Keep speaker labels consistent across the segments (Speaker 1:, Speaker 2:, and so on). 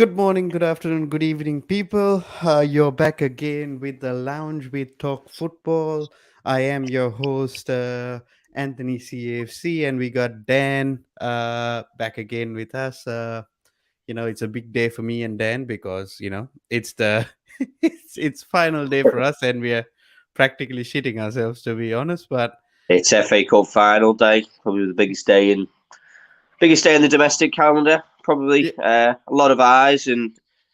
Speaker 1: Good morning, good afternoon, good evening, people. You're back again with the Lounge with Talk Football. I am your host, Anthony CFC, and we got Dan back again with us. It's a big day for me and Dan because it's the it's final day for us, and we are practically shitting ourselves to be honest. But
Speaker 2: It's FA Cup final day, probably the biggest day in the domestic calendar. Probably a lot of eyes, and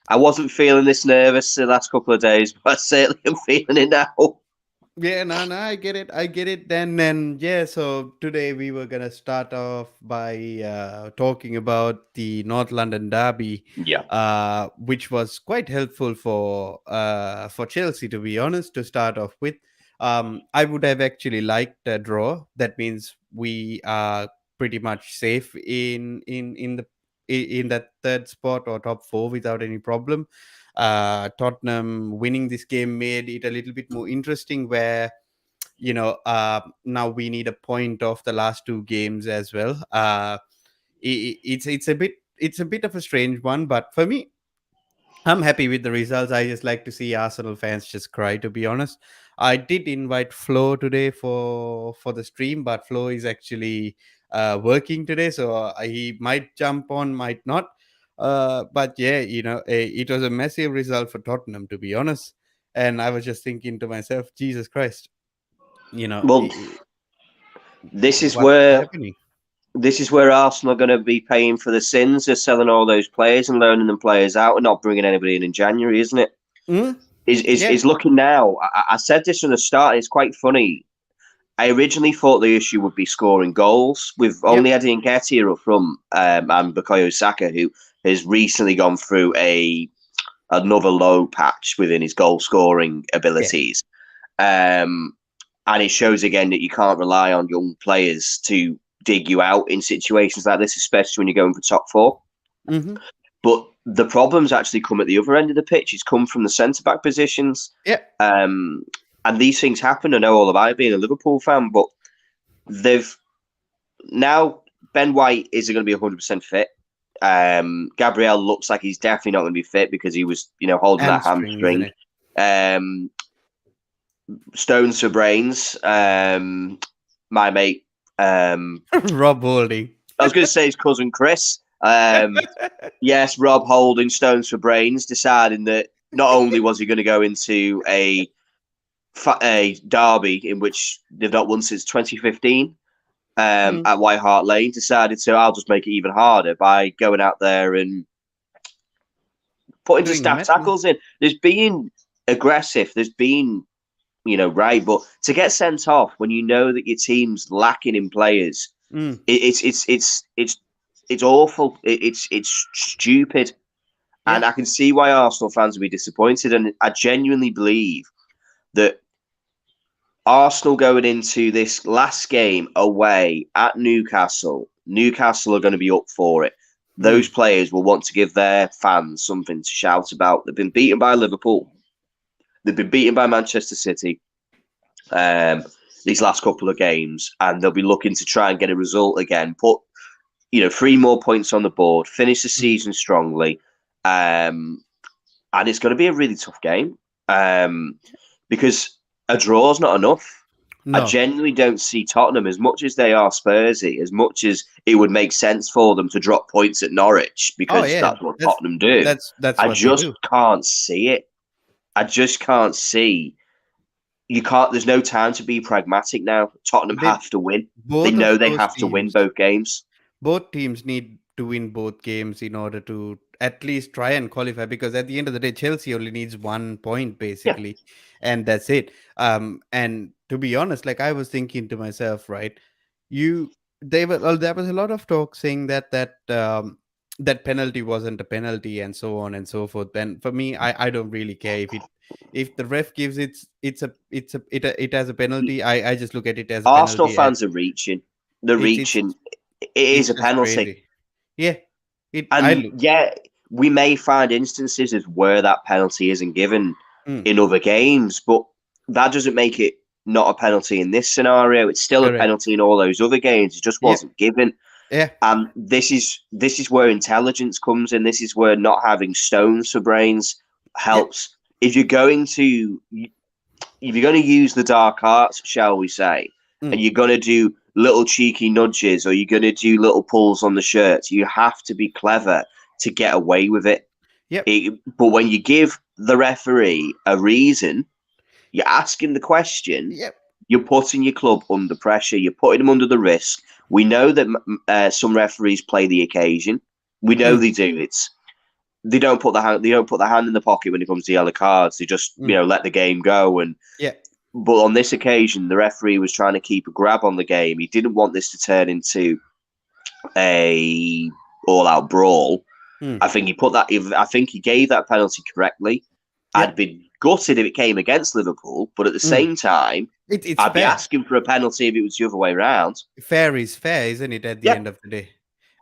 Speaker 2: I wasn't feeling this nervous the last couple of days, but I certainly am feeling it now.
Speaker 1: Yeah, no, I get it. Then, yeah. So today we were gonna start off by talking about the North London derby,
Speaker 2: Yeah,
Speaker 1: which was quite helpful for Chelsea, to be honest. To start off with, I would have actually liked a draw. That means we are pretty much safe in that third spot or top four without any problem. Tottenham winning this game made it a little bit more interesting where now we need a point of the last two games as well. It's a bit of a strange one, but for me, I'm happy with the results. I just like to see Arsenal fans just cry, to be honest. I did invite Flo today for the stream, but Flo is actually working today, so he might jump on, might not. But yeah, it was a massive result for Tottenham, to be honest. And I was just thinking to myself, Jesus Christ, you know,
Speaker 2: well,
Speaker 1: i-
Speaker 2: this is
Speaker 1: what's
Speaker 2: where
Speaker 1: happening?
Speaker 2: this is where Arsenal are going to be paying for the sins of selling all those players and loaning them players out and not bringing anybody in January, isn't it?
Speaker 1: Mm? Yeah,
Speaker 2: Is looking now. I said this from the start. It's quite funny. I originally thought the issue would be scoring goals with only
Speaker 1: yep,
Speaker 2: Eddie Nketiah up front and Bukayo Saka, who has recently gone through another low patch within his goal scoring
Speaker 1: yeah.
Speaker 2: abilities. And it shows again that you can't rely on young players to dig you out in situations like this, especially when you're going for top four.
Speaker 1: Mm-hmm.
Speaker 2: But the problems actually come at the other end of the pitch. It's come from the centre back positions.
Speaker 1: Yeah.
Speaker 2: And these things happen. I know all about it being a Liverpool fan, but they've now Ben White isn't going to be 100% fit. Gabriel looks like he's definitely not going to be fit because he was, holding that
Speaker 1: Hamstring, isn't
Speaker 2: hamstring.
Speaker 1: it?
Speaker 2: Stones for brains. My mate.
Speaker 1: Rob Holding.
Speaker 2: I was going to say his cousin Chris. Yes, Rob Holding, Stones for brains, deciding that not only was he going to go into a derby in which they've not won since 2015 at White Hart Lane, decided to I'll just make it even harder by going out there and putting some staff tackles in. There's been aggressive. There's been right, but to get sent off when you know that your team's lacking in players, it's awful. It's stupid, and I can see why Arsenal fans would be disappointed. And I genuinely believe that Arsenal going into this last game away at Newcastle are going to be up for it. Those players will want to give their fans something to shout about. They've been beaten by Liverpool. They've been beaten by Manchester City these last couple of games, and they'll be looking to try and get a result again. Put 3 more points on the board, finish the season strongly, and it's going to be a really tough game because a draw's not enough. No. I genuinely don't see Tottenham, as much as they are Spursy, as much as it would make sense for them to drop points at Norwich because that's what Tottenham do.
Speaker 1: That's
Speaker 2: I just can't see it. I just can't see. You can't. There's no time to be pragmatic now. Tottenham have to win. They know they have to win both games.
Speaker 1: Both teams need to win both games in order to at least try and qualify, because at the end of the day, Chelsea only needs 1 point basically, and that's it. And to be honest, like I was thinking to myself, right? There was a lot of talk saying that that penalty wasn't a penalty and so on and so forth. And for me, I don't really care if the ref gives it as a penalty. I just look at it as a
Speaker 2: Arsenal
Speaker 1: penalty.
Speaker 2: fans are reaching. They're reaching. It is a penalty.
Speaker 1: Crazy.
Speaker 2: Yeah. We may find instances of where that penalty isn't given in other games, but that doesn't make it not a penalty in this scenario. It's still a penalty in all those other games. It just wasn't given.
Speaker 1: Yeah.
Speaker 2: And this is where intelligence comes in. This is where not having stones for brains
Speaker 1: Yeah.
Speaker 2: helps. If you're going to use the dark arts, shall we say, and
Speaker 1: Mm.
Speaker 2: you're going to do little cheeky nudges or you're going to do little pulls on the shirts, you have to be clever to get away with it.
Speaker 1: Yep.
Speaker 2: But when you give the referee a reason, you're asking the question,
Speaker 1: Yep.
Speaker 2: you're putting your club under pressure, you're putting them under the risk. We know that some referees play the occasion. We know
Speaker 1: Mm.
Speaker 2: they do. They don't put the hand in the pocket when it comes to yellow cards. They just
Speaker 1: Mm.
Speaker 2: let the game go. And
Speaker 1: Yeah.
Speaker 2: but on this occasion, the referee was trying to keep a grab on the game. He didn't want this to turn into a all-out brawl.
Speaker 1: Mm.
Speaker 2: I think he gave that penalty correctly.
Speaker 1: Yep.
Speaker 2: I'd be gutted if it came against Liverpool, but at the same time,
Speaker 1: It's
Speaker 2: I'd be
Speaker 1: fair.
Speaker 2: asking for a penalty if it was the other way around.
Speaker 1: Fair is fair, isn't it? At the
Speaker 2: Yeah,
Speaker 1: end of the day.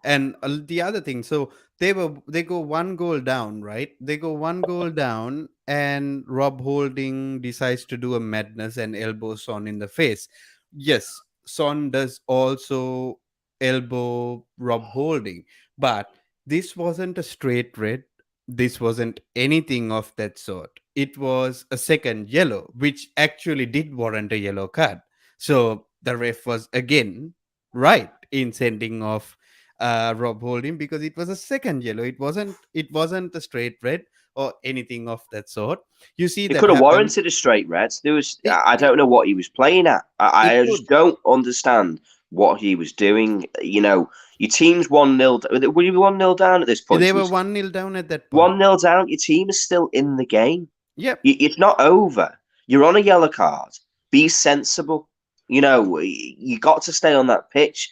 Speaker 1: And the other thing, so they go one goal down, right? They go one goal down, and Rob Holding decides to do a madness and elbow Son in the face. Yes, Son does also elbow Rob Holding, but this wasn't a straight red. This wasn't anything of that sort. It was a second yellow, which actually did warrant a yellow card. So the ref was again right in sending off Rob Holding because it was a second yellow. It wasn't a straight red or anything of that sort. You see
Speaker 2: it
Speaker 1: that
Speaker 2: could have
Speaker 1: happen.
Speaker 2: warranted a straight red.
Speaker 1: It
Speaker 2: I
Speaker 1: it,
Speaker 2: don't know what he was playing at.
Speaker 1: it
Speaker 2: I
Speaker 1: could.
Speaker 2: just don't understand what he was doing. Your team's 1-0. Were you 1-0 down at this point?
Speaker 1: They were 1-0 down at that point.
Speaker 2: 1-0 down. Your team is still in the game.
Speaker 1: Yep.
Speaker 2: It's not over. You're on a yellow card. Be sensible. You got to stay on that pitch.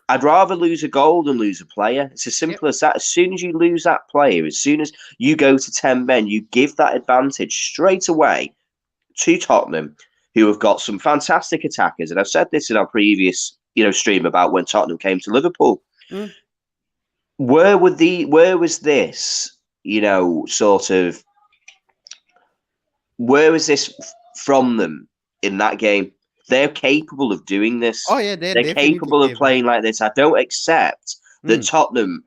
Speaker 2: I'd rather lose a goal than lose a player. It's as
Speaker 1: Yep.
Speaker 2: simple as that. As soon as you lose that player, as soon as you go to 10 men, you give that advantage straight away to Tottenham, who have got some fantastic attackers. And I've said this in our previous, stream about when Tottenham came to Liverpool.
Speaker 1: Mm.
Speaker 2: Where was this, sort of, where was this from them in that game? They're capable of doing this.
Speaker 1: Oh yeah, they're
Speaker 2: They're
Speaker 1: definitely
Speaker 2: capable of
Speaker 1: capable.
Speaker 2: playing like this. I don't accept that
Speaker 1: Mm.
Speaker 2: Tottenham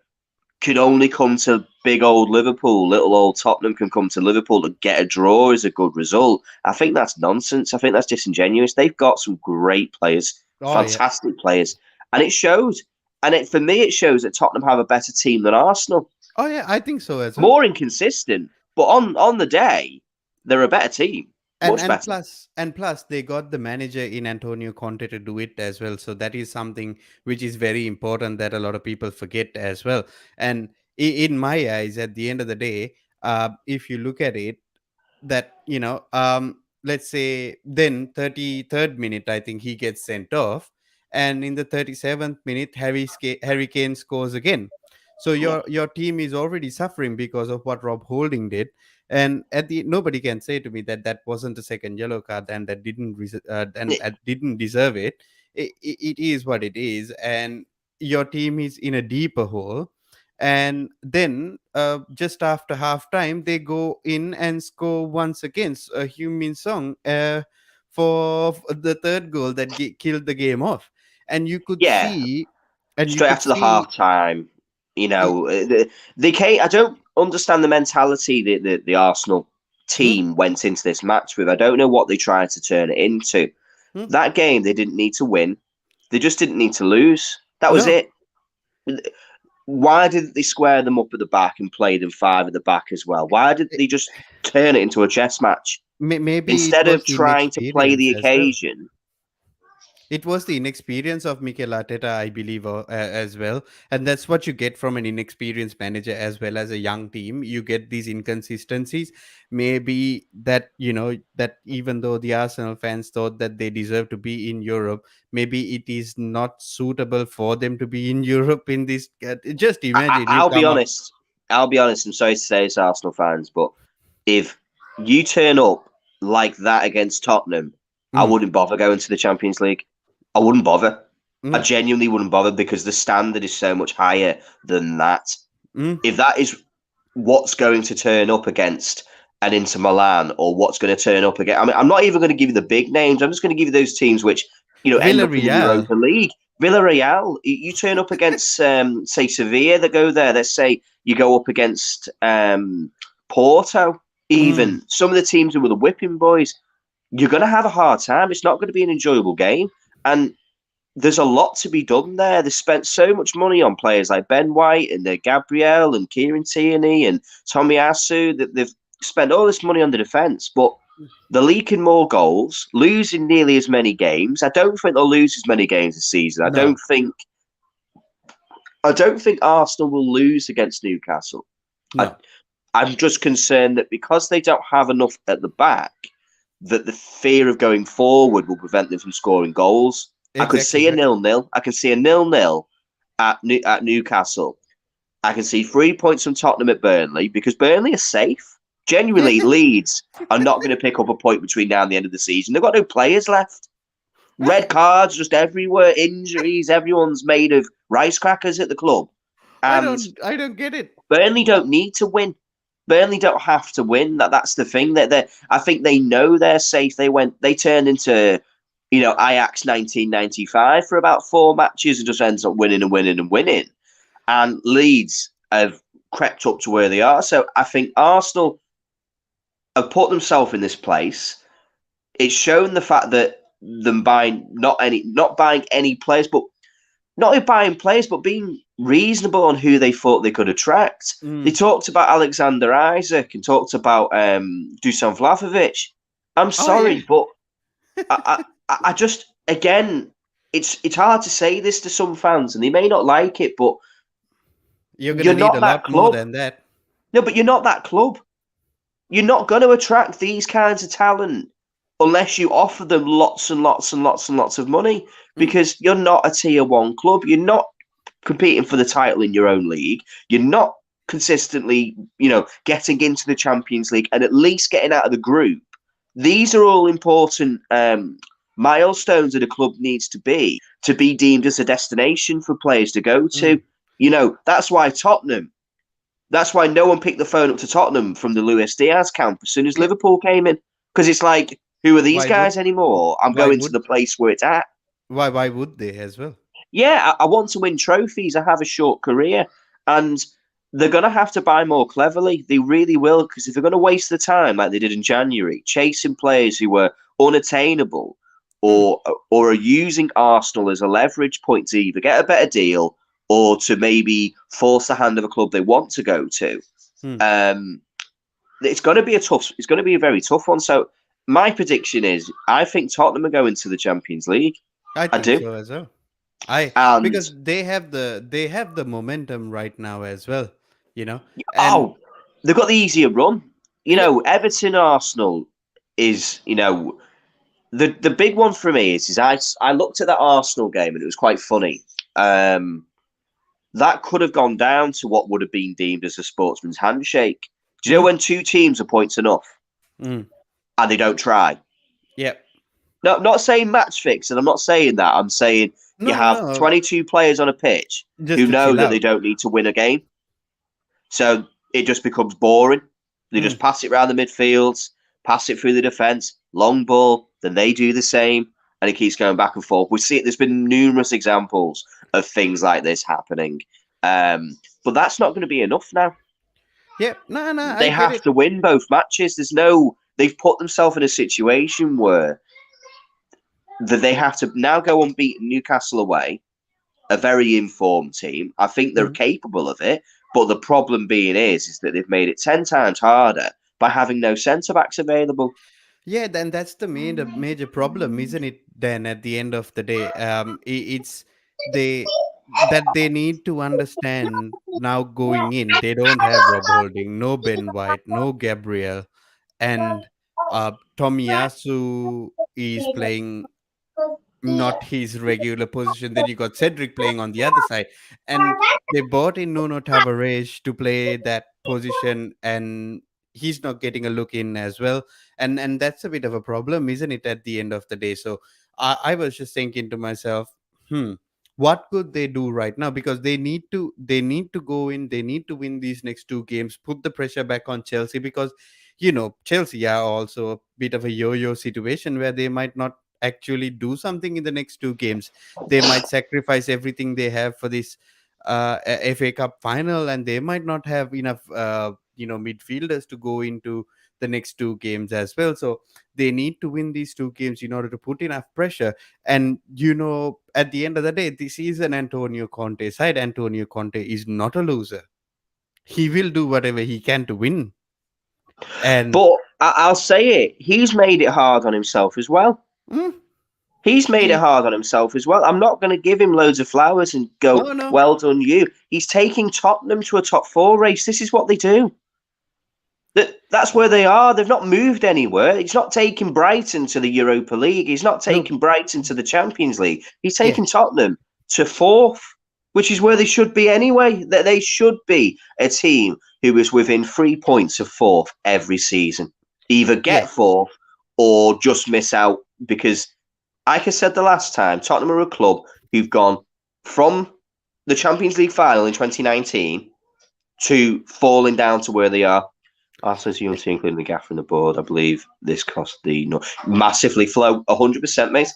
Speaker 2: can only come to big old Liverpool. Little old Tottenham can come to Liverpool and get a draw as a good result. I think that's nonsense. I think that's disingenuous. They've got some great players,
Speaker 1: Oh yeah.
Speaker 2: fantastic players, and it shows. And for me, it shows that Tottenham have a better team than Arsenal.
Speaker 1: Oh yeah, I think so as well.
Speaker 2: More inconsistent, but on the day, they're a better team.
Speaker 1: and
Speaker 2: Much
Speaker 1: and
Speaker 2: better.
Speaker 1: plus and plus they got the manager in Antonio Conte to do it as well, so that is something which is very important that a lot of people forget as well. And in my eyes, at the end of the day, if you look at it, that let's say then 33rd minute I think he gets sent off, and in the 37th minute Harry Kane scores again. So
Speaker 2: Yeah.
Speaker 1: your team is already suffering because of what Rob Holding did. And at the nobody can say to me that that wasn't a second yellow card and that didn't deserve it. It is what it is, and your team is in a deeper hole. And then just after half time they go in and score once against a Heung-min Song for the third goal that killed the game off. And you could
Speaker 2: Yeah.
Speaker 1: see and you
Speaker 2: Straight
Speaker 1: could
Speaker 2: after the
Speaker 1: see
Speaker 2: half time,
Speaker 1: it,
Speaker 2: they can't. I don't understand the mentality that the Arsenal
Speaker 1: hmm,
Speaker 2: team went into this match with. I don't know what they tried to turn it into.
Speaker 1: hmm,
Speaker 2: That game, they didn't need to win. They just didn't need to lose. That was
Speaker 1: no,
Speaker 2: it. Why didn't they square them up at the back and play them five at the back as well? Why didn't
Speaker 1: it,
Speaker 2: they just turn it into a chess match
Speaker 1: maybe it
Speaker 2: instead
Speaker 1: was
Speaker 2: of
Speaker 1: the
Speaker 2: trying to play
Speaker 1: inexperience
Speaker 2: the
Speaker 1: as well.
Speaker 2: occasion?
Speaker 1: It was the inexperience of Mikel Arteta, I believe, as well. And that's what you get from an inexperienced manager as well as a young team. You get these inconsistencies. Maybe that, that even though the Arsenal fans thought that they deserve to be in Europe, maybe it is not suitable for them to be in Europe in this. Just imagine you
Speaker 2: I'll be
Speaker 1: come up.
Speaker 2: honest. I'll be honest. I'm sorry to say it's Arsenal fans, but if you turn up like that against Tottenham, I
Speaker 1: Mm,
Speaker 2: wouldn't bother going to the Champions League. I wouldn't bother. I
Speaker 1: mm,
Speaker 2: genuinely wouldn't bother because the standard is so much higher than that.
Speaker 1: mm.
Speaker 2: If that is what's going to turn up against an Inter Milan or what's going to turn up again, I mean, I'm not even going to give you the big names. I'm just going to give you those teams which, end up in the
Speaker 1: Villarreal.
Speaker 2: Europa League. Villarreal, you turn up against, say, Sevilla, they go there. Let's say you go up against Porto, even. Some of the teams who were the whipping boys, you're going to have a hard time. It's not going to be an enjoyable game. And there's a lot to be done there. They spent so much money on players like Ben White and Gabriel and Kieran Tierney and Tommy Asu, that they've spent all this money on the defence, but they're leaking more goals, losing nearly as many games. I don't think they'll lose as many games this season. I don't think Arsenal will lose against Newcastle.
Speaker 1: No.
Speaker 2: I'm just concerned that because they don't have enough at the back, that the fear of going forward will prevent them from scoring goals. Exactly. I could see a 0-0. I can see a 0-0 at Newcastle. I can see 3 points from Tottenham at Burnley, because Burnley are safe. Genuinely, Leeds are not going to pick up a point between now and the end of the season. They've got no players left. Red cards just everywhere, injuries. Everyone's made of rice crackers at the club. And
Speaker 1: I don't get it.
Speaker 2: Burnley don't need to win. Burnley don't have to win. That's the thing. I think they know they're safe. They turned into, Ajax 1995 for about 4 matches and just ends up winning and winning and winning. And Leeds have crept up to where they are. So I think Arsenal have put themselves in this place. It's shown the fact that them not buying any players, but not only buying players, but being reasonable on who they thought they could attract. They talked about Alexander Isak and talked about Dusan Vlahovic. I'm sorry, but I just, again, it's hard to say this to some fans, and they may not like it, but
Speaker 1: you're going to need a lot more than that.
Speaker 2: No, but you're not that club. You're not going to attract these kinds of talent unless you offer them lots and lots and lots and lots of money, because you're not a tier 1 club. You're not competing for the title in your own league. You're not consistently, getting into the Champions League and at least getting out of the group. These are all important milestones that a club needs to be deemed as a destination for players to go to. That's why Tottenham. That's why no one picked the phone up to Tottenham from the Luis Diaz camp as soon as Liverpool came in. Because it's like, who are these guys anymore? I'm going to the place where it's at.
Speaker 1: Why would they as well?
Speaker 2: Yeah, I want to win trophies. I have a short career. And they're going to have to buy more cleverly. They really will. Because if they're going to waste the time like they did in January, chasing players who were unattainable or are using Arsenal as a leverage point to either get a better deal or to maybe force the hand of a club they want to go to. It's going to be a very tough one. So my prediction is, I think Tottenham are going to the Champions League.
Speaker 1: I do so as well. Because they have the momentum right now as well. They've
Speaker 2: got the easier run. Everton, Arsenal is the big one for me is I looked at that Arsenal game and it was quite funny. That could have gone down to what would have been deemed as a sportsman's handshake. Do you know when 2 teams are points enough and they don't try?
Speaker 1: Yep.
Speaker 2: No, I'm not saying match fix, and I'm not saying that. I'm saying you have 22 players on a pitch who know that they don't need to win a game. So it just becomes boring. They just pass it around the midfields, pass it through the defence, long ball, then they do the same, and it keeps going back and forth. We see it. There's been numerous examples of things like this happening. But that's not going to be enough now.
Speaker 1: Yeah, no.
Speaker 2: They have to win both matches. They've put themselves in a situation where that they have to now go and beat Newcastle away, a very informed team. I think they're capable of it, but the problem being is that they've made it 10 times harder by having no centre-backs available.
Speaker 1: Yeah, then that's the major problem, isn't it? Then at the end of the day, it's they need to understand now going in. They don't have Rob Holding, no Ben White, no Gabriel, and Tomiyasu is playing not his regular position. Then you got Cedric playing on the other side, and they bought in Nuno Tavares to play that position, and he's not getting a look in as well. And that's a bit of a problem, isn't it? At the end of the day, so I was just thinking to myself, what could they do right now? Because they need to go in. They need to win these next 2 games, put the pressure back on Chelsea, because Chelsea are also a bit of a yo-yo situation where they might not actually do something in the next two games. They might sacrifice everything they have for this FA Cup final, and they might not have enough midfielders to go into the next two games as well. So they need to win these two games in order to put enough pressure. And at the end of the day, this is an Antonio Conte side. Antonio Conte is not a loser. He will do whatever he can to win. And
Speaker 2: But I'll say it, he's made it hard on himself as well. He's made it hard on himself as well. I'm not going to give him loads of flowers and go,
Speaker 1: No.
Speaker 2: well done you. He's taking Tottenham to a top four race. This is what they do. That's where they are. They've not moved anywhere. He's not taking Brighton to the Europa League. He's not taking Brighton to the Champions League. He's taking Tottenham to fourth, which is where they should be anyway. They should be a team who is within 3 points of fourth every season. Either get fourth or just miss out, because, like I said the last time, Tottenham are a club who've gone from the Champions League final in 2019 to falling down to where they are. Arsenal's Unity, including the gaffer and the board, I believe this cost the massively. Flow 100%, mate.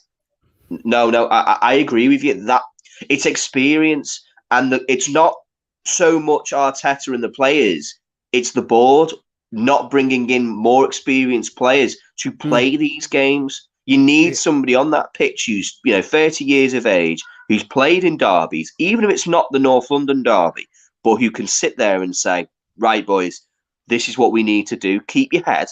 Speaker 2: No, I agree with you. That it's experience, and it's not so much Arteta and the players. It's the board not bringing in more experienced players to play these games. You need somebody on that pitch who's 30 years of age, who's played in derbies, even if it's not the North London derby, but who can sit there and say, right, boys, this is what we need to do. Keep your head.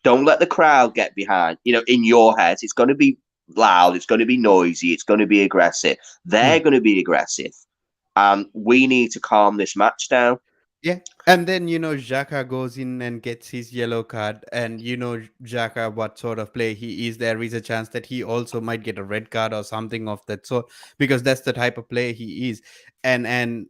Speaker 2: Don't let the crowd get behind. In your head, it's going to be loud. It's going to be noisy. It's going to be aggressive. They're going to be aggressive. And we need to calm this match down.
Speaker 1: Yeah. And then, Xhaka goes in and gets his yellow card. And, Xhaka, what sort of play he is, there is a chance that he also might get a red card or something of that sort, because that's the type of player he is. And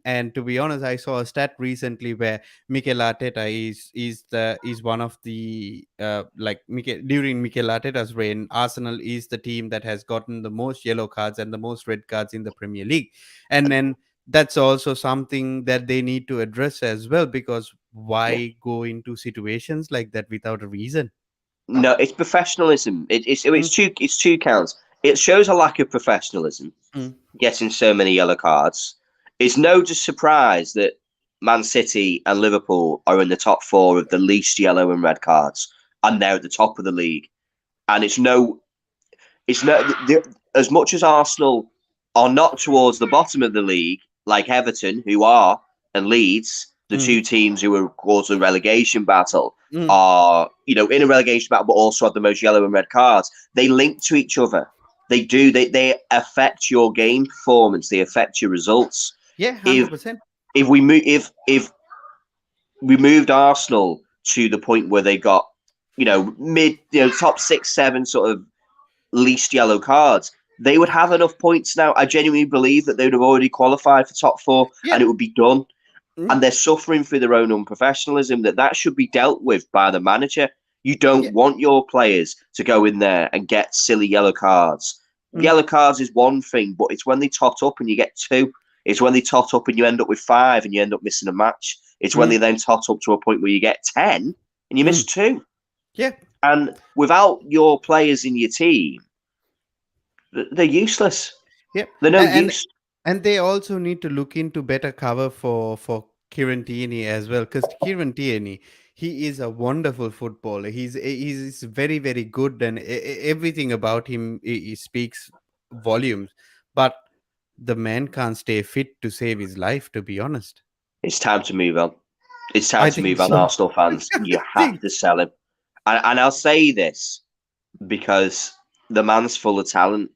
Speaker 1: to be honest, I saw a stat recently where Mikel Arteta is one of the during Mikel Arteta's reign, Arsenal is the team that has gotten the most yellow cards and the most red cards in the Premier League. And then that's also something that they need to address as well, because why go into situations like that without a reason?
Speaker 2: No, it's professionalism. It's two counts. It shows a lack of professionalism, getting so many yellow cards. It's no just surprise that Man City and Liverpool are in the top four of the least yellow and red cards, and they're at the top of the league. And it's no, as much as Arsenal are not towards the bottom of the league, like Everton, who are, and Leeds, the two teams who are causing a relegation battle, are, in a relegation battle, but also have the most yellow and red cards. They link to each other. They do. They affect your game performance. They affect your results.
Speaker 1: Yeah, 100%.
Speaker 2: If we moved Arsenal to the point where they got, top 6, 7 sort of least yellow cards, they would have enough points now. I genuinely believe that they would have already qualified for top 4 and it would be done. And they're suffering through their own unprofessionalism. That should be dealt with by the manager. You don't want your players to go in there and get silly yellow cards. Yellow cards is one thing, but it's when they tot up and you get 2. It's when they tot up and you end up with 5 and you end up missing a match. It's when they then tot up to a point where you get 10 and you miss 2.
Speaker 1: Yeah.
Speaker 2: And without your players in your team, they're useless.
Speaker 1: Yep.
Speaker 2: They're no use.
Speaker 1: And they also need to look into better cover for Kieran Tierney as well, because Kieran Tierney, he is a wonderful footballer. He's very, very good, and everything about him he speaks volumes. But the man can't stay fit to save his life, to be honest.
Speaker 2: It's time to move on. It's time to move on, Arsenal fans. You have to sell him. And I'll say this because the man's full of talent.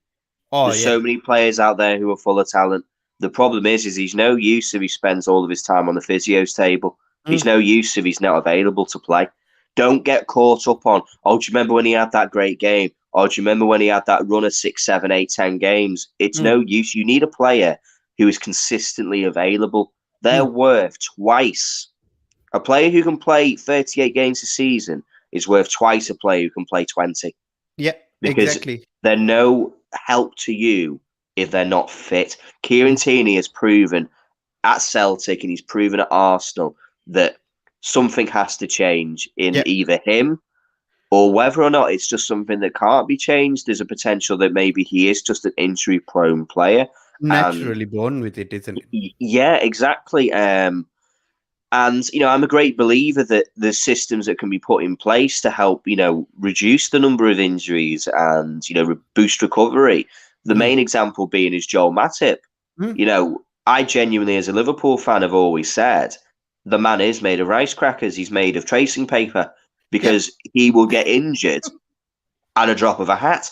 Speaker 2: There's so many players out there who are full of talent. The problem is he's no use if he spends all of his time on the physio's table. He's no use if he's not available to play. Don't get caught up on, do you remember when he had that great game? Do you remember when he had that run of 6, 7, 8, 10 games? It's no use. You need a player who is consistently available. They're worth twice. A player who can play 38 games a season is worth twice a player who can play 20.
Speaker 1: Yeah,
Speaker 2: because
Speaker 1: exactly.
Speaker 2: They're no help to you if they're not fit. Kieran Tierney has proven at Celtic and he's proven at Arsenal that something has to change in either him or whether or not it's just something that can't be changed. There's a potential that maybe he is just an injury-prone player, and
Speaker 1: Naturally born with it, isn't it?
Speaker 2: yeah, exactly. And I'm a great believer that there's systems that can be put in place to help reduce the number of injuries and boost recovery. The
Speaker 1: Mm.
Speaker 2: main example being is Joel Matip.
Speaker 1: Mm.
Speaker 2: I genuinely, as a Liverpool fan, have always said the man is made of rice crackers. He's made of tracing paper
Speaker 1: Yeah,
Speaker 2: because he will get injured at a drop of a hat.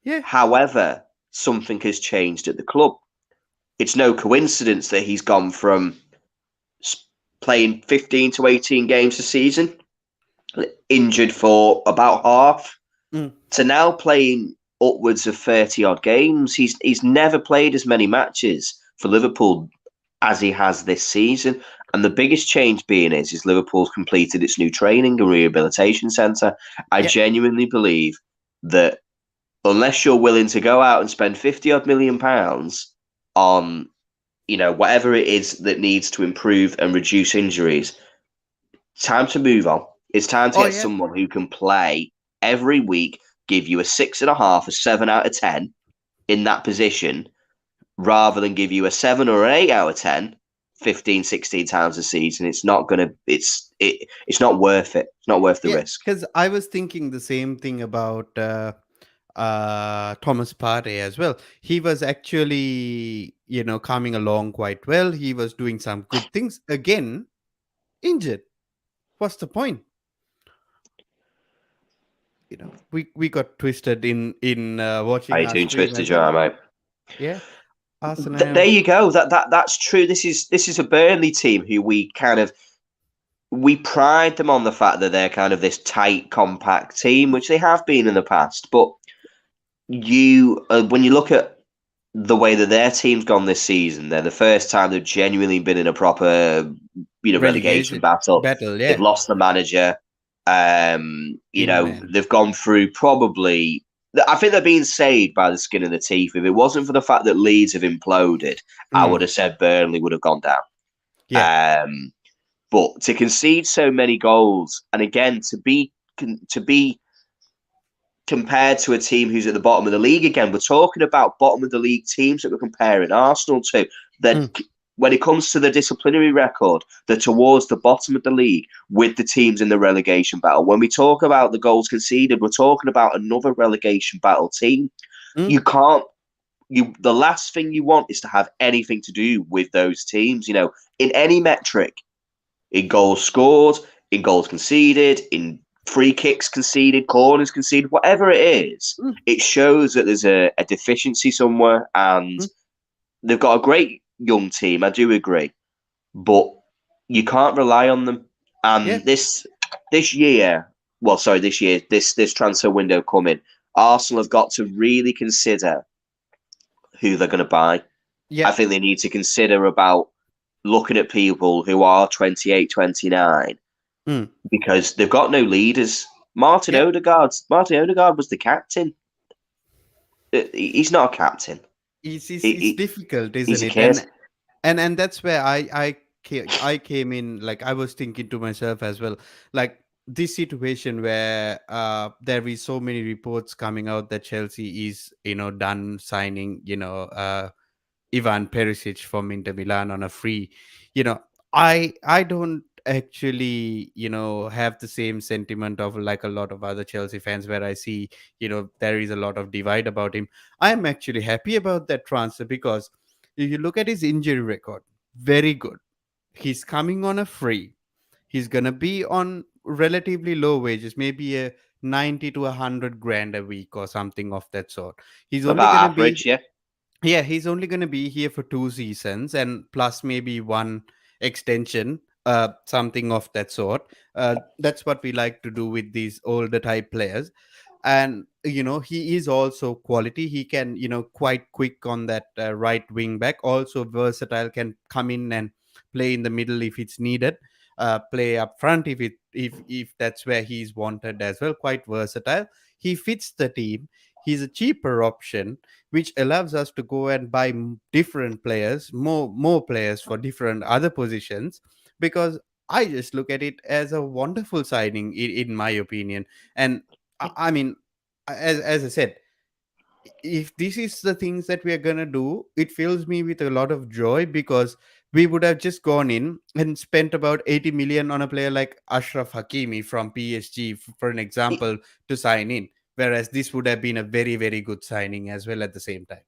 Speaker 1: yeah.
Speaker 2: However, something has changed at the club. It's no coincidence that he's gone from playing 15 to 18 games a season, injured for about half,
Speaker 1: Mm.
Speaker 2: to now playing upwards of 30 odd games. He's never played as many matches for Liverpool as he has this season. And the biggest change being is Liverpool's completed its new training and rehabilitation centre. I
Speaker 1: Yeah.
Speaker 2: genuinely believe that unless you're willing to go out and spend 50 odd £1 million on whatever it is that needs to improve and reduce injuries, time to move on. It's time to
Speaker 1: Oh
Speaker 2: get
Speaker 1: yeah.
Speaker 2: someone who can play every week, give you a 6.5, a 7 out of 10 in that position, rather than give you a 7 or an 8 out of 10, 15, 16 times a season. It's not gonna. It's not worth it. It's not worth the
Speaker 1: Yeah,
Speaker 2: risk.
Speaker 1: because I was thinking the same thing about Thomas Partey as well. He was actually, coming along quite well. He was doing some good things. Again, injured. What's the point? We got twisted in
Speaker 2: How
Speaker 1: watching
Speaker 2: you
Speaker 1: our
Speaker 2: doing,
Speaker 1: stream
Speaker 2: Twisted
Speaker 1: as well.
Speaker 2: Jar, mate?
Speaker 1: Yeah, Arsenal.
Speaker 2: There you go. That's true. This is a Burnley team who we pride them on the fact that they're kind of this tight, compact team, which they have been in the past. But when you look at the way that their team's gone this season, they're the first time they've genuinely been in a proper, relegation
Speaker 1: Relegation
Speaker 2: battle.
Speaker 1: battle.
Speaker 2: They've
Speaker 1: Yeah,
Speaker 2: lost the manager.
Speaker 1: in man.
Speaker 2: They've gone through probably. I think they're being saved by the skin of the teeth. If it wasn't for the fact that Leeds have imploded, I would
Speaker 1: Mm,
Speaker 2: have said Burnley would have gone down.
Speaker 1: yeah,
Speaker 2: But to concede so many goals, and again to be compared to a team who's at the bottom of the league again, we're talking about bottom of the league teams that we're comparing Arsenal to. That
Speaker 1: mm,
Speaker 2: when it comes to the disciplinary record, they're towards the bottom of the league with the teams in the relegation battle. When we talk about the goals conceded, we're talking about another relegation battle team.
Speaker 1: mm,
Speaker 2: You can't. The last thing you want is to have anything to do with those teams. In any metric, in goals scored, in goals conceded, in free kicks conceded, corners conceded, whatever it is,
Speaker 1: mm,
Speaker 2: it shows that there's a deficiency somewhere, and
Speaker 1: mm.
Speaker 2: they've got a great young team. I do agree, but you can't rely on them.
Speaker 1: Yeah,
Speaker 2: And this year, this transfer window coming, Arsenal have got to really consider who they're going to buy.
Speaker 1: yeah.
Speaker 2: I think they need to consider about looking at people who are 28, 29,
Speaker 1: Mm,
Speaker 2: because they've got no leaders.
Speaker 1: yeah.
Speaker 2: Martin Odegaard was the captain. He's not a captain.
Speaker 1: It's difficult,
Speaker 2: He's
Speaker 1: isn't
Speaker 2: a
Speaker 1: it?
Speaker 2: kid.
Speaker 1: And that's where I came in. Like I was thinking to myself as well, like this situation where there is so many reports coming out that Chelsea is done signing Ivan Perisic from Inter Milan on a free. You know, I don't actually have the same sentiment of like a lot of other Chelsea fans where I see there is a lot of divide about him. I'm actually happy about that transfer because if you look at his injury record, very good. He's coming on a free. He's gonna be on relatively low wages, maybe a 90 to 100 grand a week or something of that sort. He's only
Speaker 2: About
Speaker 1: gonna be
Speaker 2: average, yeah.
Speaker 1: Yeah, he's only going to be here for 2 seasons and plus maybe one extension, something of that sort. That's what we like to do with these older type players. And he is also quality. He can quite quick on that right wing back, also versatile, can come in and play in the middle if it's needed, play up front if that's where he's wanted as well. Quite versatile. He fits the team. He's a cheaper option, which allows us to go and buy different players, more players for different other positions, because I just look at it as a wonderful signing, in my opinion. And I mean, as I said, if this is the things that we are gonna do, it fills me with a lot of joy because we would have just gone in and spent about 80 million on a player like Ashraf Hakimi from PSG, for an example, to sign in. Whereas this would have been a very, very good signing as well at the same time.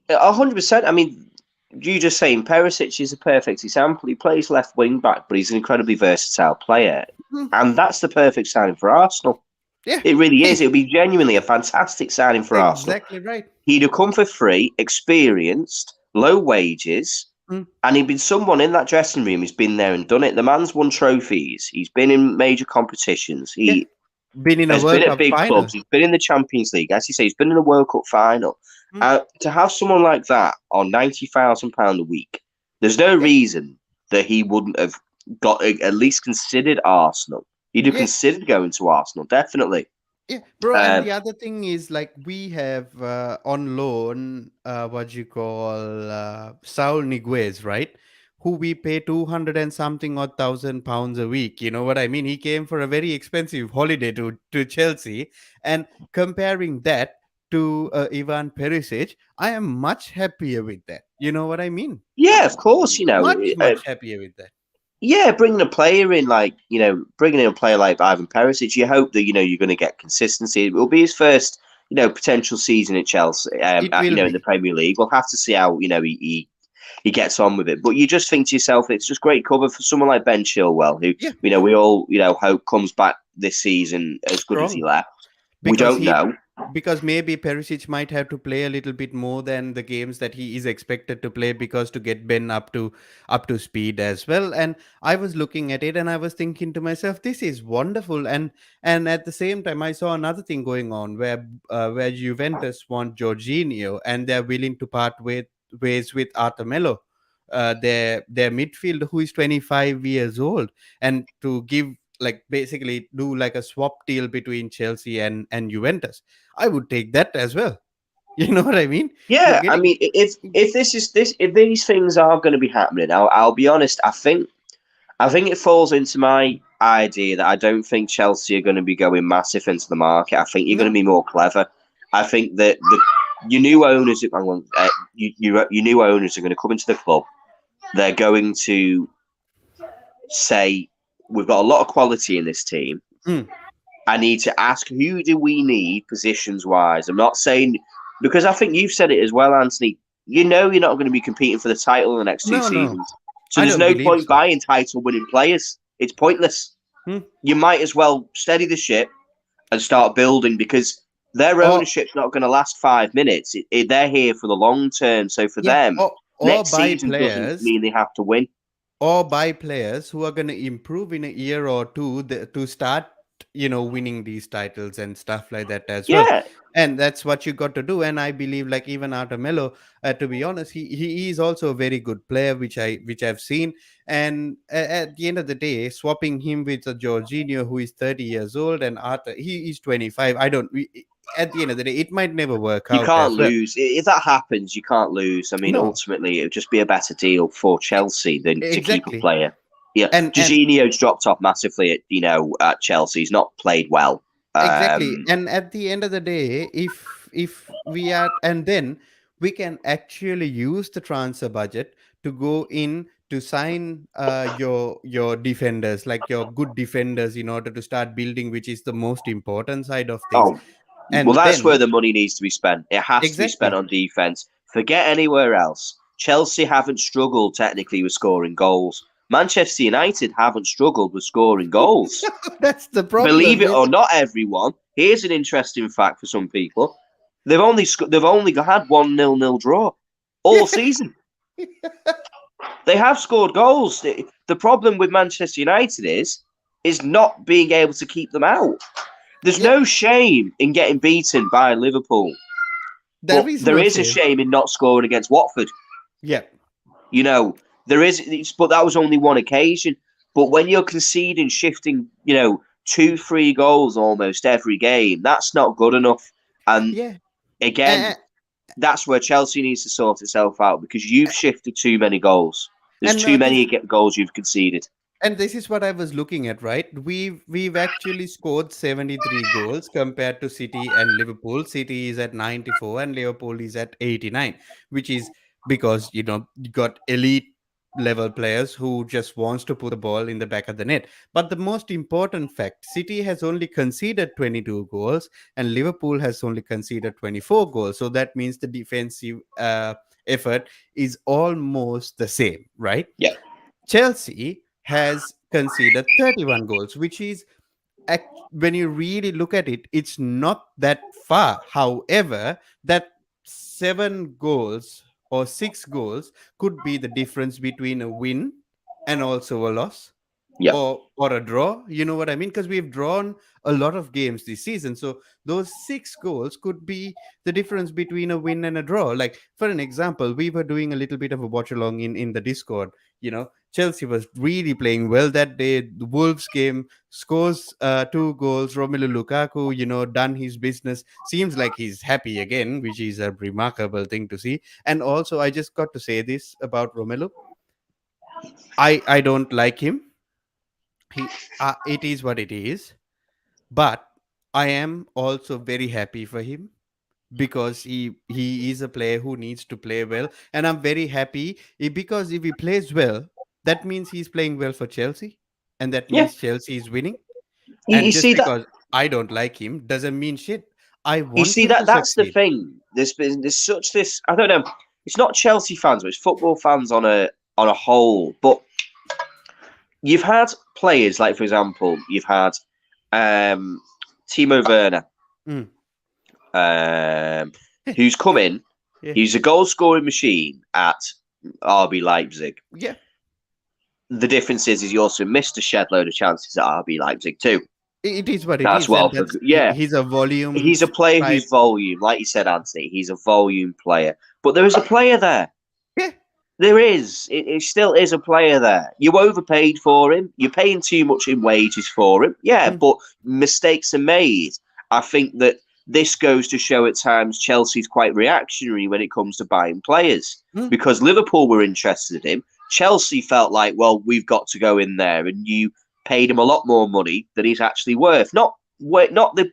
Speaker 2: 100%. I mean, you just saying Perisic is a perfect example. He plays left wing back, but he's an incredibly versatile player. And that's the perfect signing for Arsenal.
Speaker 1: Yeah.
Speaker 2: It really is. It would be genuinely a fantastic signing for Arsenal.
Speaker 1: Exactly right.
Speaker 2: He'd have come for free, experienced, low wages, and he'd been someone in that dressing room who's been there and done it. The man's won trophies. He's been in major competitions. He
Speaker 1: been in a
Speaker 2: has
Speaker 1: World
Speaker 2: been
Speaker 1: Cup
Speaker 2: at big
Speaker 1: final.
Speaker 2: clubs. He's been in the Champions League. As you say, he's been in a World Cup final. To have someone like that on £90,000 a week, there's no reason that he wouldn't have got at least considered Arsenal. He'd have considered going to Arsenal, definitely.
Speaker 1: Yeah, bro. And the other thing is, like, we have on loan what you call Saul Niguez, right? Who we pay 200 and something odd £1,000 a week. You know what I mean? He came for a very expensive holiday to Chelsea, and comparing that to Ivan Perisic, I am much happier with that. You know what I mean?
Speaker 2: Yeah, of course.
Speaker 1: Much happier with that.
Speaker 2: Yeah, bringing a player in bringing in a player like Ivan Perisic, you hope that you're going to get consistency. It will be his first potential season at Chelsea, in the Premier League. We'll have to see how he gets on with it. But you just think to yourself, it's just great cover for someone like Ben Chilwell, who we all hope comes back this season as good as he left. We don't know.
Speaker 1: Because maybe Perisic might have to play a little bit more than the games that he is expected to play, because to get Ben up to speed as well. And I was looking at it and I was thinking to myself, this is wonderful. And at the same time, I saw another thing going on where Juventus want Jorginho and they're willing to part ways with Arthur Melo, their midfielder, who is 25 years old, and to give, like, basically do like a swap deal between Chelsea and Juventus. I would take that as well. You know what I mean?
Speaker 2: Yeah, I mean, if these things are going to be happening, I'll be honest. I think it falls into my idea that I don't think Chelsea are going to be going massive into the market. I think you're going to be more clever. I think that your new owners, your new owners are going to come into the club. They're going to say, we've got a lot of quality in this team. I need to ask, who do we need positions-wise? I'm not saying, because I think you've said it as well, Anthony. You're not going to be competing for the title in the next two seasons. So there's no point buying title-winning players. It's pointless. You might as well steady the ship and start building, because their ownership's not going to last 5 minutes. They're here for the long term. So for them, next season doesn't mean they have to win.
Speaker 1: Or buy players who are going to improve in a year or two to start, winning these titles and stuff like that as well. And that's what you got to do. And I believe, like, even Arthur Melo, to be honest, he is also a very good player, which I've seen. And at the end of the day, swapping him with a Jorginho who is 30 years old, and Arthur, he is 25. At the end of the day, it might never work out.
Speaker 2: You can't lose. If that happens, you can't lose. I mean, ultimately, it would just be a better deal for Chelsea than to keep a player. Yeah, and Jorginho's dropped off massively at Chelsea. He's not played well.
Speaker 1: Exactly. And at the end of the day, if we are, and then we can actually use the transfer budget to go in to sign your defenders, like your good defenders, in order to start building, which is the most important side of things.
Speaker 2: And that's where the money needs to be spent. It has to be spent on defense. Forget anywhere else. Chelsea haven't struggled technically with scoring goals. Manchester United haven't struggled with scoring goals.
Speaker 1: That's the problem.
Speaker 2: Believe it or not, everyone. Here's an interesting fact for some people: they've only had 1-0 draw all season. They have scored goals. The problem with Manchester United is not being able to keep them out. There's no shame in getting beaten by Liverpool. There is a shame in not scoring against Watford.
Speaker 1: Yeah.
Speaker 2: There is, but that was only one occasion. But when you're conceding, shifting, 2-3 goals almost every game, that's not good enough. And again, that's where Chelsea needs to sort itself out, because you've shifted too many goals. There's too many goals you've conceded.
Speaker 1: And this is what I was looking at, right? We've actually scored 73 goals compared to City and Liverpool. City is at 94 and Liverpool is at 89, which is because you got elite level players who just wants to put the ball in the back of the net. But the most important fact, City has only conceded 22 goals and Liverpool has only conceded 24 goals. So that means the defensive effort is almost the same, right?
Speaker 2: Yeah,
Speaker 1: Chelsea has conceded 31 goals, which is, when you really look at it, it's not that far. However, that 7 goals or 6 goals could be the difference between a win and also a loss,
Speaker 2: yeah,
Speaker 1: or a draw. You know what I mean? Because we've drawn a lot of games this season, so those 6 goals could be the difference between a win and a draw. Like, for an example, we were doing a little bit of a watch along in the Discord. Chelsea was really playing well that day. The Wolves game scores 2 goals. Romelu Lukaku, done his business. Seems like he's happy again, which is a remarkable thing to see. And also, I just got to say this about Romelu. I don't like him. It is what it is, but I am also very happy for him because he is a player who needs to play well, and I'm very happy because if he plays well, that means he's playing well for Chelsea, and that
Speaker 2: yeah.
Speaker 1: means Chelsea is winning.
Speaker 2: You
Speaker 1: And just
Speaker 2: see that?
Speaker 1: because I don't like him doesn't mean shit. I
Speaker 2: You
Speaker 1: want
Speaker 2: see
Speaker 1: him
Speaker 2: that?
Speaker 1: to
Speaker 2: That's the
Speaker 1: succeed.
Speaker 2: thing. There's such this. I don't know. It's not Chelsea fans, but it's football fans on a whole. But you've had players like, for example, you've had um, Timo Werner,
Speaker 1: Mm.
Speaker 2: um, who's come in.
Speaker 1: Yeah,
Speaker 2: He's a goal scoring machine at RB Leipzig.
Speaker 1: yeah.
Speaker 2: The difference is he also missed a shed load of chances at RB Leipzig too.
Speaker 1: It is what it
Speaker 2: That's
Speaker 1: is, and
Speaker 2: well for yeah.
Speaker 1: he's a volume
Speaker 2: He's a player
Speaker 1: type.
Speaker 2: who's volume, like you said, Anthony. He's a volume player, but there is a player there.
Speaker 1: Yeah,
Speaker 2: There is. It still is a player there. You overpaid for him. You're paying too much in wages for him. Yeah,
Speaker 1: mm,
Speaker 2: but mistakes are made. I think that this goes to show at times Chelsea's quite reactionary when it comes to buying players
Speaker 1: mm.
Speaker 2: because Liverpool were interested in him. Chelsea felt like, well, we've got to go in there, and you paid him a lot more money than he's actually worth. Not the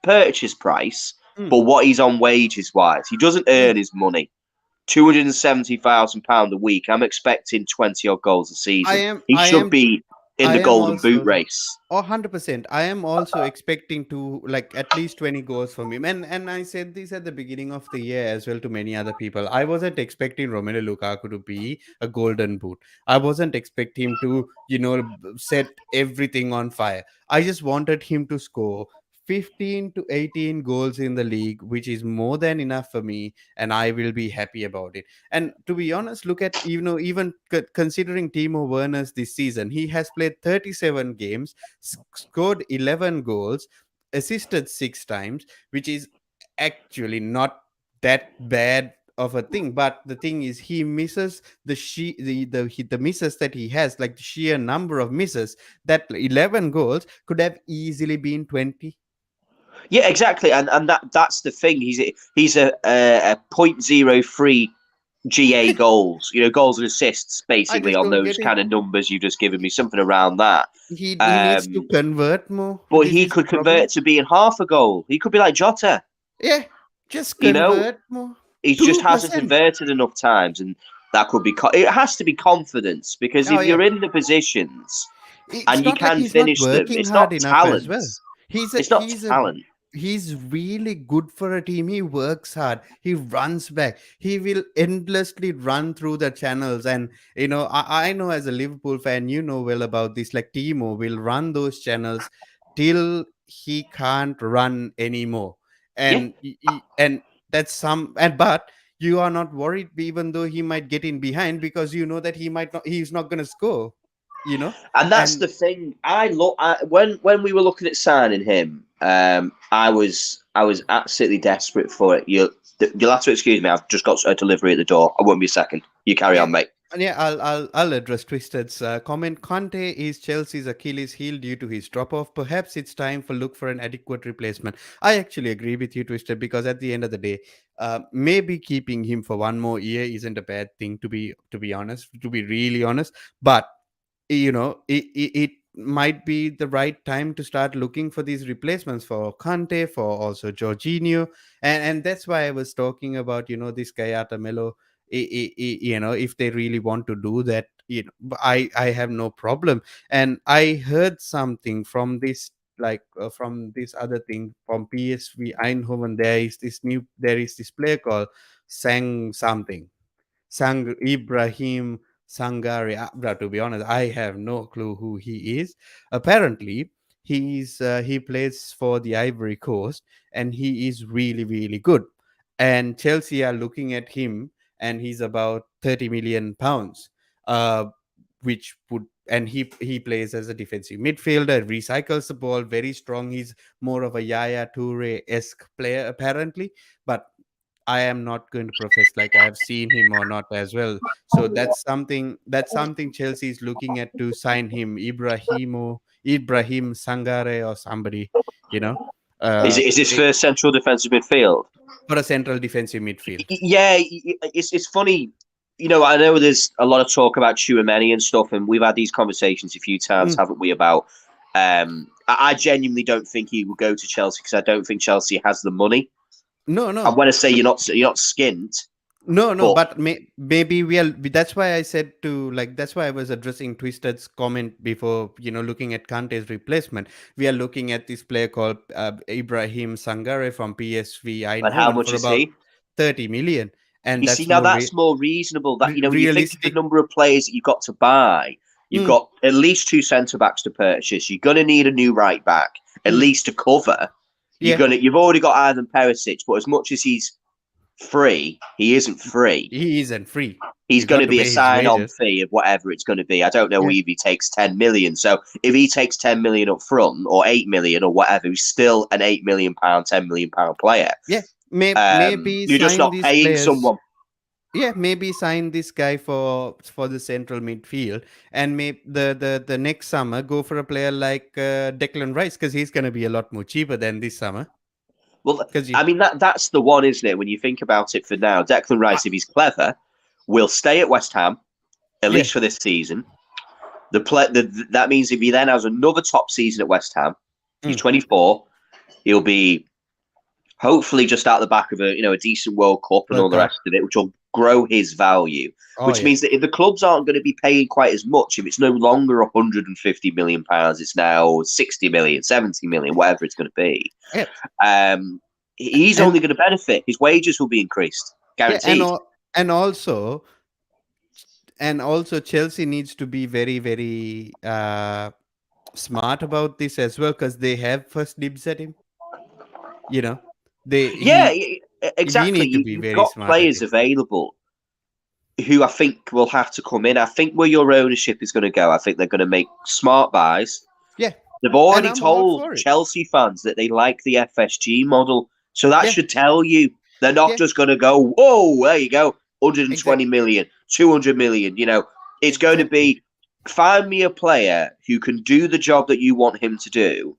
Speaker 2: purchase price,
Speaker 1: Mm.
Speaker 2: but what he's on wages wise. He doesn't earn his money. £270,000 a week. I'm expecting 20 odd goals a
Speaker 1: I
Speaker 2: season.
Speaker 1: am
Speaker 2: He
Speaker 1: I
Speaker 2: should
Speaker 1: am
Speaker 2: be in
Speaker 1: I
Speaker 2: the
Speaker 1: am
Speaker 2: Golden Boot
Speaker 1: also
Speaker 2: race.
Speaker 1: 100%. I am also expecting to like at least 20 goals from him. And I said this at the beginning of the year as well to many other people. I wasn't expecting Romelu Lukaku to be a golden boot. I wasn't expecting him to, set everything on fire. I just wanted him to score 15 to 18 goals in the league, which is more than enough for me, and I will be happy about it. And to be honest, look at even considering Timo Werner's this season, he has played 37 games, scored 11 goals, assisted 6 times, which is actually not that bad of a thing. But the thing is, he misses the misses that he has, like the sheer number of misses. That 11 goals could have easily been 20.
Speaker 2: Yeah, exactly. And that's the thing. He's a .03 GA goals, goals and assists,
Speaker 1: I
Speaker 2: basically
Speaker 1: just
Speaker 2: on
Speaker 1: don't
Speaker 2: those
Speaker 1: get it.
Speaker 2: kind of numbers you've just given me, something around that.
Speaker 1: He needs to convert more.
Speaker 2: But
Speaker 1: This
Speaker 2: he
Speaker 1: is the
Speaker 2: could convert
Speaker 1: problem.
Speaker 2: to being half a goal. He could be like Jota,
Speaker 1: Yeah, just
Speaker 2: you know.
Speaker 1: convert more.
Speaker 2: He just hasn't
Speaker 1: 2%.
Speaker 2: converted enough times, and that could be. It has to be confidence because
Speaker 1: Oh
Speaker 2: if
Speaker 1: yeah.
Speaker 2: you're in the positions
Speaker 1: It's
Speaker 2: and you
Speaker 1: not like
Speaker 2: can
Speaker 1: he's not
Speaker 2: finish them,
Speaker 1: working
Speaker 2: it's
Speaker 1: hard
Speaker 2: not
Speaker 1: enough as
Speaker 2: talent.
Speaker 1: well. He's a
Speaker 2: It's not
Speaker 1: he's a
Speaker 2: talent.
Speaker 1: he's really good for a team. He works hard. He runs back. He will endlessly run through the channels. And I know as a Liverpool fan, you know well about this. Like Timo will run those channels till he can't run anymore.
Speaker 2: Yeah,
Speaker 1: And that's some and but you are not worried even though he might get in behind because you know that he's not gonna score. You know?
Speaker 2: and that's
Speaker 1: And
Speaker 2: the thing. When we were looking at signing him, I was absolutely desperate for it. You'll have to excuse me. I've just got a delivery at the door. I won't be a second. You carry
Speaker 1: yeah,
Speaker 2: on, mate.
Speaker 1: yeah, I'll address Twisted's comment. Conte is Chelsea's Achilles heel due to his drop off. Perhaps it's time for look for an adequate replacement. I actually agree with you, Twisted, because at the end of the day, maybe keeping him for one more year isn't a bad thing. To be honest, to be really honest, but it might be the right time to start looking for these replacements for Kante, for also Jorginho, and that's why I was talking about this Kayata Melo. If they really want to do that, I have no problem. And I heard something from this, from this other thing from PSV Eindhoven. There is this player called Sang something. Ibrahim Sangare. But to be honest, I have no clue who he is. Apparently, he plays for the Ivory Coast, and he is really really good. And Chelsea are looking at him, and he's about 30 million pounds, which would and he plays as a defensive midfielder, recycles the ball, very strong. He's more of a Yaya Toure-esque player apparently, but I am not going to profess like I have seen him or not as well. So that's something Chelsea is looking at to sign him, Ibrahim Sangare or somebody, you know,
Speaker 2: Is
Speaker 1: uh,
Speaker 2: is this
Speaker 1: it-
Speaker 2: for central defensive midfield?
Speaker 1: for a central defensive midfield.
Speaker 2: Yeah, it's funny. I know there's a lot of talk about Chouameni and stuff, and we've had these conversations a few times,
Speaker 1: Mm.
Speaker 2: haven't we? About I genuinely don't think he will go to Chelsea because I don't think Chelsea has the money.
Speaker 1: No,
Speaker 2: I'm
Speaker 1: no.
Speaker 2: going to say you're not skint,
Speaker 1: No,
Speaker 2: but
Speaker 1: but maybe that's why I said that's why I was addressing Twisted's comment before, looking at Kante's replacement. We are looking at this player called Ibrahim Sangare from PSV
Speaker 2: and how
Speaker 1: Eindhoven
Speaker 2: much
Speaker 1: for
Speaker 2: is
Speaker 1: about
Speaker 2: he?
Speaker 1: 30 million. And
Speaker 2: You see,
Speaker 1: that's
Speaker 2: now
Speaker 1: more
Speaker 2: that's more reasonable. That when you think of the
Speaker 1: realistic.
Speaker 2: number of players that you've got to buy, you've
Speaker 1: Mm,
Speaker 2: got at least two centre backs to purchase. You're going to need a new right back, at
Speaker 1: mm,
Speaker 2: least to cover.
Speaker 1: yeah,
Speaker 2: You've already got Ivan Perisic, but as much as he's free, he isn't free.
Speaker 1: he isn't free.
Speaker 2: He's
Speaker 1: You
Speaker 2: going
Speaker 1: got
Speaker 2: to
Speaker 1: to
Speaker 2: be a
Speaker 1: pay his
Speaker 2: sign-on
Speaker 1: wages.
Speaker 2: fee of whatever it's going to be. I don't know
Speaker 1: Yeah,
Speaker 2: if he takes 10 million. So if he takes 10 million up front or 8 million or whatever, he's still an £8 million, £10 million player.
Speaker 1: yeah. Maybe
Speaker 2: You're just
Speaker 1: sign
Speaker 2: not
Speaker 1: these
Speaker 2: paying
Speaker 1: players.
Speaker 2: someone.
Speaker 1: Yeah, maybe sign this guy for the central midfield, and maybe the next summer go for a player like Declan Rice, because he's going to be a lot more cheaper than this summer.
Speaker 2: Well,
Speaker 1: Because
Speaker 2: I mean that's the one, isn't it? When you think about it, for now, Declan Rice, if he's clever, will stay at West Ham at
Speaker 1: yeah,
Speaker 2: least for this season. That means if he then has another top season at West Ham, he's
Speaker 1: mm,
Speaker 2: 24. He'll be hopefully just out the back of a decent World Cup and all
Speaker 1: World
Speaker 2: the rest
Speaker 1: Cup.
Speaker 2: of it, which will grow his value.
Speaker 1: Oh
Speaker 2: Which
Speaker 1: yeah,
Speaker 2: means that if the clubs aren't going to be paying quite as much, if it's no longer £150 million, it's now 60 million, 70 million, whatever it's going to be.
Speaker 1: yeah,
Speaker 2: Um, he's
Speaker 1: and
Speaker 2: only going to benefit. His wages will be increased,
Speaker 1: yeah,
Speaker 2: guaranteed.
Speaker 1: and also Chelsea needs to be very very smart about this as well, because they have first dibs at him. You know, they
Speaker 2: Yeah,
Speaker 1: he we
Speaker 2: exactly.
Speaker 1: need to be
Speaker 2: You've
Speaker 1: very
Speaker 2: got
Speaker 1: smart at
Speaker 2: players
Speaker 1: it.
Speaker 2: available who I think will have to come in. I think where your ownership is going to go, I think they're going to make smart buys.
Speaker 1: Yeah,
Speaker 2: They've
Speaker 1: and
Speaker 2: already
Speaker 1: I'm all
Speaker 2: told
Speaker 1: for it.
Speaker 2: Chelsea fans that they like the FSG model. So that
Speaker 1: Yeah,
Speaker 2: should tell you they're not
Speaker 1: yeah,
Speaker 2: just going to go, whoa, there you go, 120
Speaker 1: exactly.
Speaker 2: million, 200 million. It's going to
Speaker 1: Exactly.
Speaker 2: be, find me a player who can do the job that you want him to do,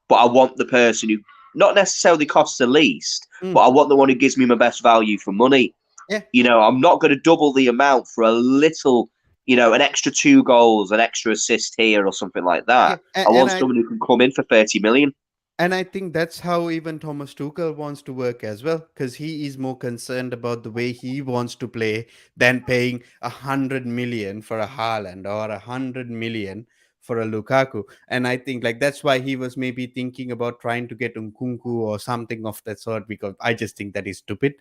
Speaker 2: but I want the person who not necessarily costs the least,
Speaker 1: Mm,
Speaker 2: but I want the one who gives me my best value for money.
Speaker 1: yeah,
Speaker 2: I'm not going to double the amount for a little, an extra 2 goals, an extra assist here or something like
Speaker 1: yeah.
Speaker 2: that. I
Speaker 1: And
Speaker 2: want
Speaker 1: I
Speaker 2: someone who can come in for 30 million.
Speaker 1: think that's how even Thomas Tuchel wants to work as well, because he is more concerned about the way he wants to play than paying 100 million for a Haaland or 100 million for a Lukaku. And I think that's why he was maybe thinking about trying to get Nkunku or something of that sort, because I just think that is stupid.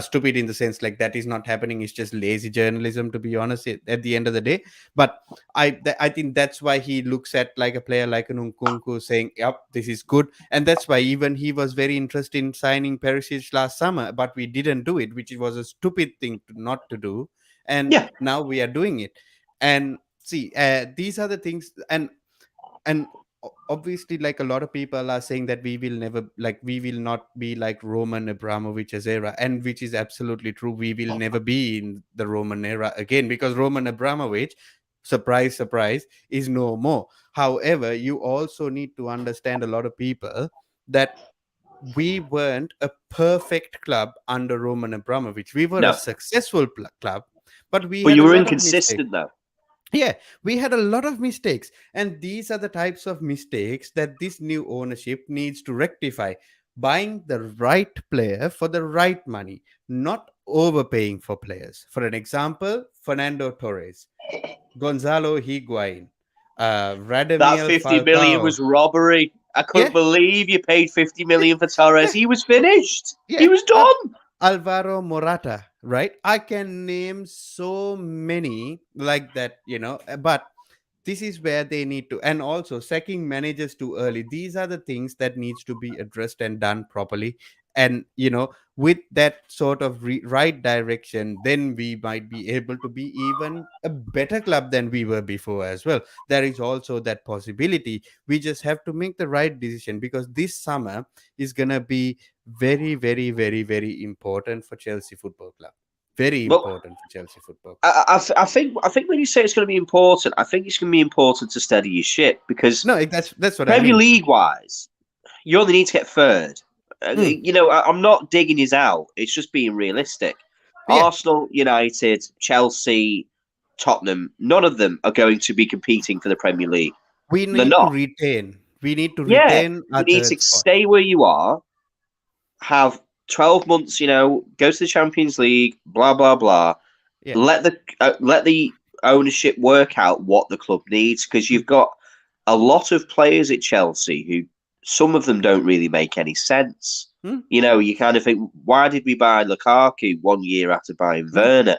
Speaker 1: Stupid in the sense that is not happening. It's just lazy journalism, to be honest, at the end of the day. But I think that's why he looks at like a player like an Nkunku saying, yep, this is good. And that's why even he was very interested in signing Perisic last summer, but we didn't do it, which was a stupid thing not to do. And
Speaker 2: Yeah,
Speaker 1: now we are doing it. And see, these are the things. And obviously, like, a lot of people are saying that we will not be like Roman Abramovich's era, and which is absolutely true. We will never be in the Roman era again, because Roman Abramovich, surprise surprise, is no more. However, you also need to understand, a lot of people, that we weren't a perfect club under Roman Abramovich. We were a
Speaker 2: no.
Speaker 1: successful club, but we
Speaker 2: But
Speaker 1: had
Speaker 2: you
Speaker 1: a
Speaker 2: were
Speaker 1: lot of mistakes.
Speaker 2: inconsistent, though.
Speaker 1: Yeah, we had a lot of mistakes, and these are the types of mistakes that this new ownership needs to rectify. Buying the right player for the right money, not overpaying for players. For an example, Fernando Torres, Gonzalo Higuain,
Speaker 2: That
Speaker 1: Radamel
Speaker 2: 50 million
Speaker 1: Falcao.
Speaker 2: was robbery. I couldn't
Speaker 1: Yeah,
Speaker 2: believe you paid 50 million for Torres.
Speaker 1: yeah,
Speaker 2: He was finished. He
Speaker 1: yeah.
Speaker 2: was done.
Speaker 1: Alvaro Morata, right? I can name so many like that, but this is where they need to, and also sacking managers too early, these are the things that needs to be addressed and done properly. And with that sort of right direction, then we might be able to be even a better club than we were before as well. There is also that possibility. We just have to make the right decision, because this summer is gonna be very, very, very, very important for Chelsea Football Club. Very
Speaker 2: Well,
Speaker 1: important for Chelsea Football Club.
Speaker 2: I think when you say it's going to be important, I think it's going to be important to steady your ship because
Speaker 1: No, that's what I
Speaker 2: Premier
Speaker 1: mean.
Speaker 2: League wise, you only need to get third.
Speaker 1: Hmm.
Speaker 2: I'm not digging his out. It's just being realistic.
Speaker 1: Yeah,
Speaker 2: Arsenal, United, Chelsea, Tottenham, none of them are going to be competing for the Premier League.
Speaker 1: we
Speaker 2: They're
Speaker 1: need to
Speaker 2: not.
Speaker 1: retain. We need to
Speaker 2: Yeah,
Speaker 1: retain
Speaker 2: you
Speaker 1: our
Speaker 2: need to
Speaker 1: third spot.
Speaker 2: stay where you are, have 12 months, go to the Champions League, blah, blah, blah.
Speaker 1: Yeah.
Speaker 2: Let the ownership work out what the club needs because
Speaker 1: Hmm.
Speaker 2: you've got a lot of players at Chelsea who some of them don't really make any sense.
Speaker 1: Hmm.
Speaker 2: You kind of think, why did we buy Lukaku 1 year after buying
Speaker 1: Hmm.
Speaker 2: Werner?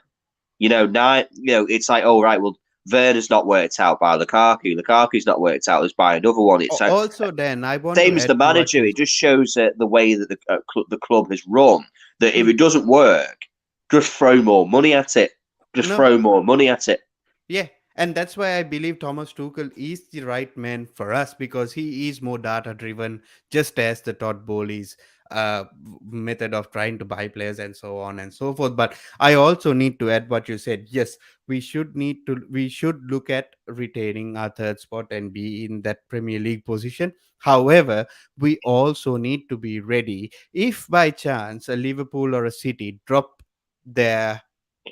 Speaker 2: Now, it's like, oh right, well, Werner's not worked out by Lukaku. Lukaku's not worked out. Let's buy another one. It's like
Speaker 1: Also, Dan, I want to
Speaker 2: same as the
Speaker 1: add to what
Speaker 2: manager.
Speaker 1: you.
Speaker 2: It just shows the way that the club has run. That if
Speaker 1: Hmm.
Speaker 2: it doesn't work, just throw more money at it. Just
Speaker 1: No.
Speaker 2: throw more money at it.
Speaker 1: Yeah, and that's why I believe Thomas Tuchel is the right man for us, because he is more data driven, just as the Todd Bowley's method of trying to buy players and so on and so forth. But I also need to add what you said. Yes, we should look at retaining our third spot and be in that Premier League position. However, we also need to be ready if by chance a Liverpool or a City drop their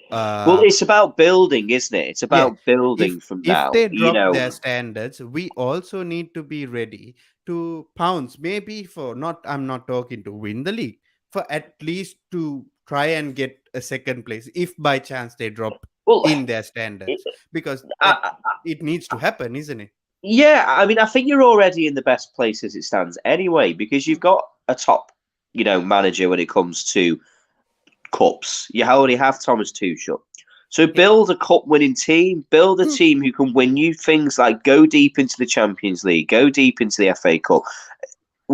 Speaker 2: Well,
Speaker 1: uh
Speaker 2: it's about building, isn't it? It's
Speaker 1: yeah,
Speaker 2: about building from
Speaker 1: if
Speaker 2: now.
Speaker 1: they drop their standards, we also need to be ready to pounce, maybe for not, I'm not talking to win the league, for at least to try and get a second place if by chance they drop
Speaker 2: Well,
Speaker 1: in their
Speaker 2: it,
Speaker 1: standards, because that
Speaker 2: I,
Speaker 1: it needs to happen, isn't it?
Speaker 2: yeah, I mean, I think you're already in the best place as it stands anyway, because you've got a top, manager when it comes to cups. You already have Thomas Tuchel. So
Speaker 1: Yeah.
Speaker 2: build a cup winning team, build a
Speaker 1: Mm.
Speaker 2: team who can win you things like go deep into the Champions League, go deep into the FA Cup.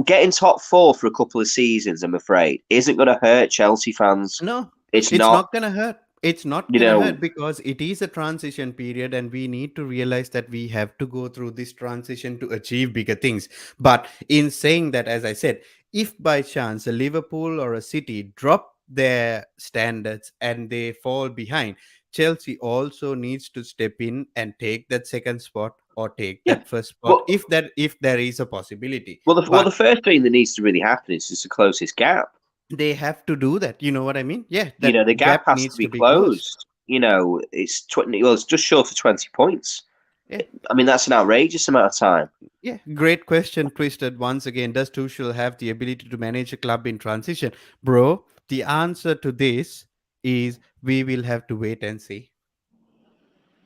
Speaker 2: Getting top four for a couple of seasons, I'm afraid, isn't going to hurt Chelsea fans.
Speaker 1: No,
Speaker 2: It's
Speaker 1: it's
Speaker 2: not,
Speaker 1: not gonna hurt. It's not
Speaker 2: you
Speaker 1: gonna
Speaker 2: know,
Speaker 1: hurt, because it is a transition period, and we need to realize that we have to go through this transition to achieve bigger things. But in saying that, as I said, if by chance a Liverpool or a City drop their standards and they fall behind, Chelsea also needs to step in and take that second spot or take
Speaker 2: yeah.
Speaker 1: that first spot,
Speaker 2: Well,
Speaker 1: if there is a possibility.
Speaker 2: the
Speaker 1: But
Speaker 2: first thing that needs to really happen is just to close this gap.
Speaker 1: they have to do that. You know what I mean? Yeah, that
Speaker 2: The gap
Speaker 1: gap
Speaker 2: has to
Speaker 1: needs
Speaker 2: be
Speaker 1: to be closed.
Speaker 2: closed. It's 20. Well, it's just short of 20 points.
Speaker 1: Yeah.
Speaker 2: I mean, that's an outrageous amount of time.
Speaker 1: Yeah, great question, Twisted. Once again, does Tuchel have the ability to manage a club in transition? Bro, the answer to this is we will have to wait and see,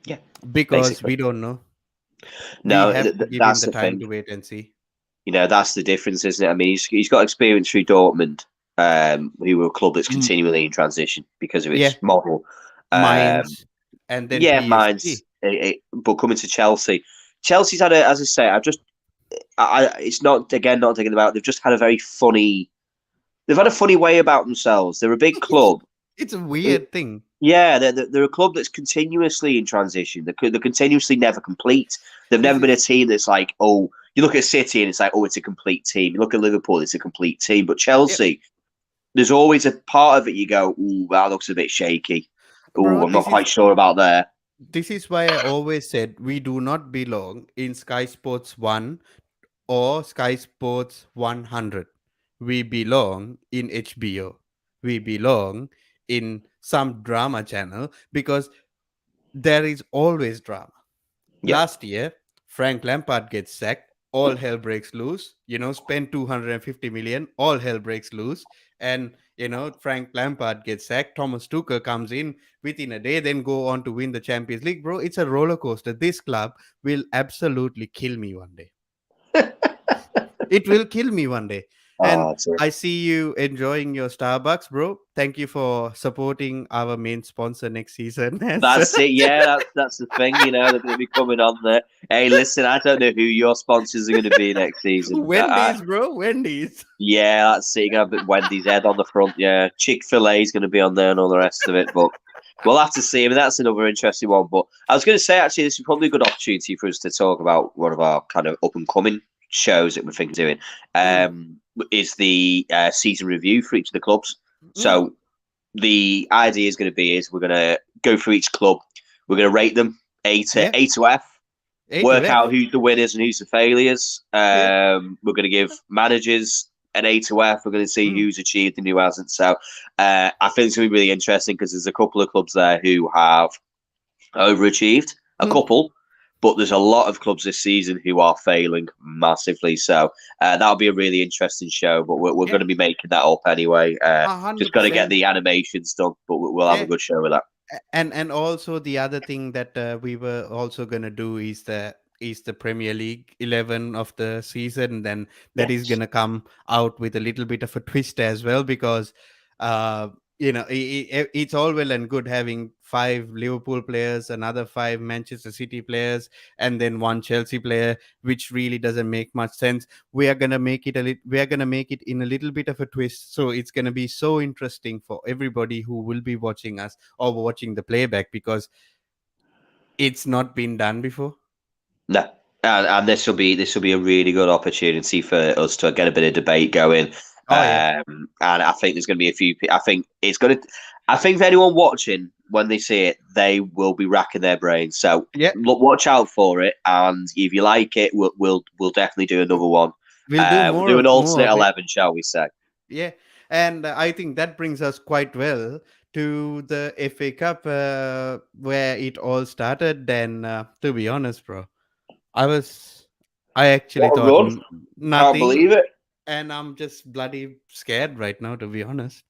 Speaker 2: Yeah,
Speaker 1: because
Speaker 2: basically.
Speaker 1: we don't know. We
Speaker 2: No,
Speaker 1: have to give him
Speaker 2: that's
Speaker 1: the
Speaker 2: the
Speaker 1: time
Speaker 2: thing.
Speaker 1: to wait and see.
Speaker 2: That's the difference, isn't it? I mean, he's got experience through Dortmund, who were a club that's
Speaker 1: Mm,
Speaker 2: continually in transition because of
Speaker 1: yeah,
Speaker 2: its model. Um,
Speaker 1: Mainz and then
Speaker 2: yeah, mine's.
Speaker 1: PSG.
Speaker 2: But coming to Chelsea, Chelsea's had as I say, it's not again not thinking about. They've just had a very funny. They've had a funny way about themselves. They're a big
Speaker 1: it's,
Speaker 2: club.
Speaker 1: it's a
Speaker 2: Uh,
Speaker 1: weird thing.
Speaker 2: Yeah, they're a club that's continuously in transition. They're continuously never complete. They've
Speaker 1: This
Speaker 2: never been
Speaker 1: is
Speaker 2: a team that's like, oh, you look at City and it's like, oh, it's a complete team. You look at Liverpool, it's a complete team. But
Speaker 1: yeah,
Speaker 2: Chelsea, there's always a part of it you go, ooh, that looks a bit shaky. Ooh,
Speaker 1: bro.
Speaker 2: I'm not quite sure about there.
Speaker 1: This is why I always said we do not belong in Sky Sports 1 or Sky Sports 100. We belong in HBO. We belong in some drama channel, because there is always drama.
Speaker 2: Yeah.
Speaker 1: Last year, Frank Lampard gets sacked. All hell breaks loose. Spend 250 million. All hell breaks loose. And, Frank Lampard gets sacked. Thomas Tuchel comes in within a day, then go on to win the Champions League. Bro, it's a roller coaster. This club will absolutely kill me one day. It will kill me one day. And I see you enjoying your Starbucks, bro. Thank you for supporting our main sponsor next season.
Speaker 2: That's it. Yeah, that's the thing. They're going to be coming on there. Hey, listen, I don't know who your sponsors are going to be next season.
Speaker 1: Wendy's, bro. Wendy's.
Speaker 2: Yeah, that's it. You're going to have Wendy's head on the front. Yeah, Chick-fil-A is going to be on there and all the rest of it. But we'll have to see. I mean, that's another interesting one. But I was going to say, actually, this is probably a good opportunity for us to talk about one of our kind of up-and-coming shows that we're thinking of doing. Is the season review for each of the clubs. So the idea is going to be we're going to go through each club. We're going to rate them A to F. Work out who's the winners and who's the failures. We're going to give managers an A to F. We're going to see who's achieved and who hasn't. So I think it's going to be really interesting because there's a couple of clubs there who have overachieved. A couple. But there's a lot of clubs this season who are failing massively. So that'll be a really interesting show. But we're going to be making that up anyway. Just got to get the animations done. But we'll have a good show with that.
Speaker 1: And also the other thing that we were also going to do is the Premier League 11 of the season. Then that is going to come out with a little bit of a twist as well because it's all well and good having 5 Liverpool players, another 5 Manchester City players, and then 1 Chelsea player, which really doesn't make much sense. We are gonna make it in a little bit of a twist. So it's gonna be so interesting for everybody who will be watching us or watching the playback because it's not been done before.
Speaker 2: No. And this will be a really good opportunity for us to get a bit of debate going. And I think there's going to be a few. I think for anyone watching, when they see it, they will be racking their brains. So watch out for it. And if you like it, we'll definitely do another one. We'll do an alternate 11, shall we say?
Speaker 1: Yeah, and I think that brings us quite well to the FA Cup where it all started. Then, to be honest, bro, I actually thought nothing.
Speaker 2: Can't believe it.
Speaker 1: And I'm just bloody scared right now, to be honest.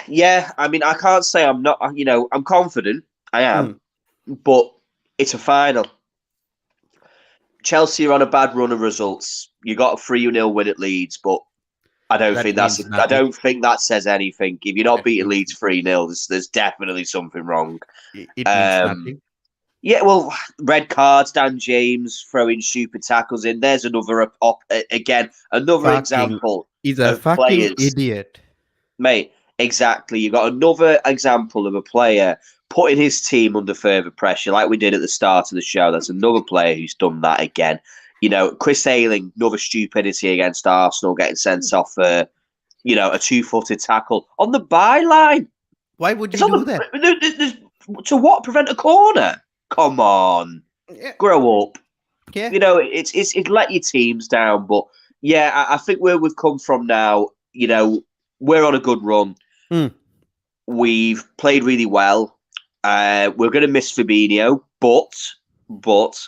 Speaker 2: Yeah, I mean, I can't say I'm not, I'm confident. I am. But it's a final. Chelsea are on a bad run of results. You got a 3-0 win at Leeds, but I don't think that says anything. If you're not beating Leeds 3-0, there's definitely something wrong.
Speaker 1: It means nothing.
Speaker 2: Yeah, well, red cards, Dan James throwing stupid tackles in. There's another example.
Speaker 1: He's a fucking players. Idiot.
Speaker 2: Mate, exactly. You got another example of a player putting his team under further pressure, like we did at the start of the show. That's another player who's done that again. Chris Ayling, another stupidity against Arsenal, getting sent off for, a 2-footed tackle on the byline.
Speaker 1: Why would you do that?
Speaker 2: To what? Prevent a corner? Come on, grow up.
Speaker 1: Yeah,
Speaker 2: it's let your teams down, but I think where we've come from now, we're on a good run. We've played really well. We're going to miss Fabinho, but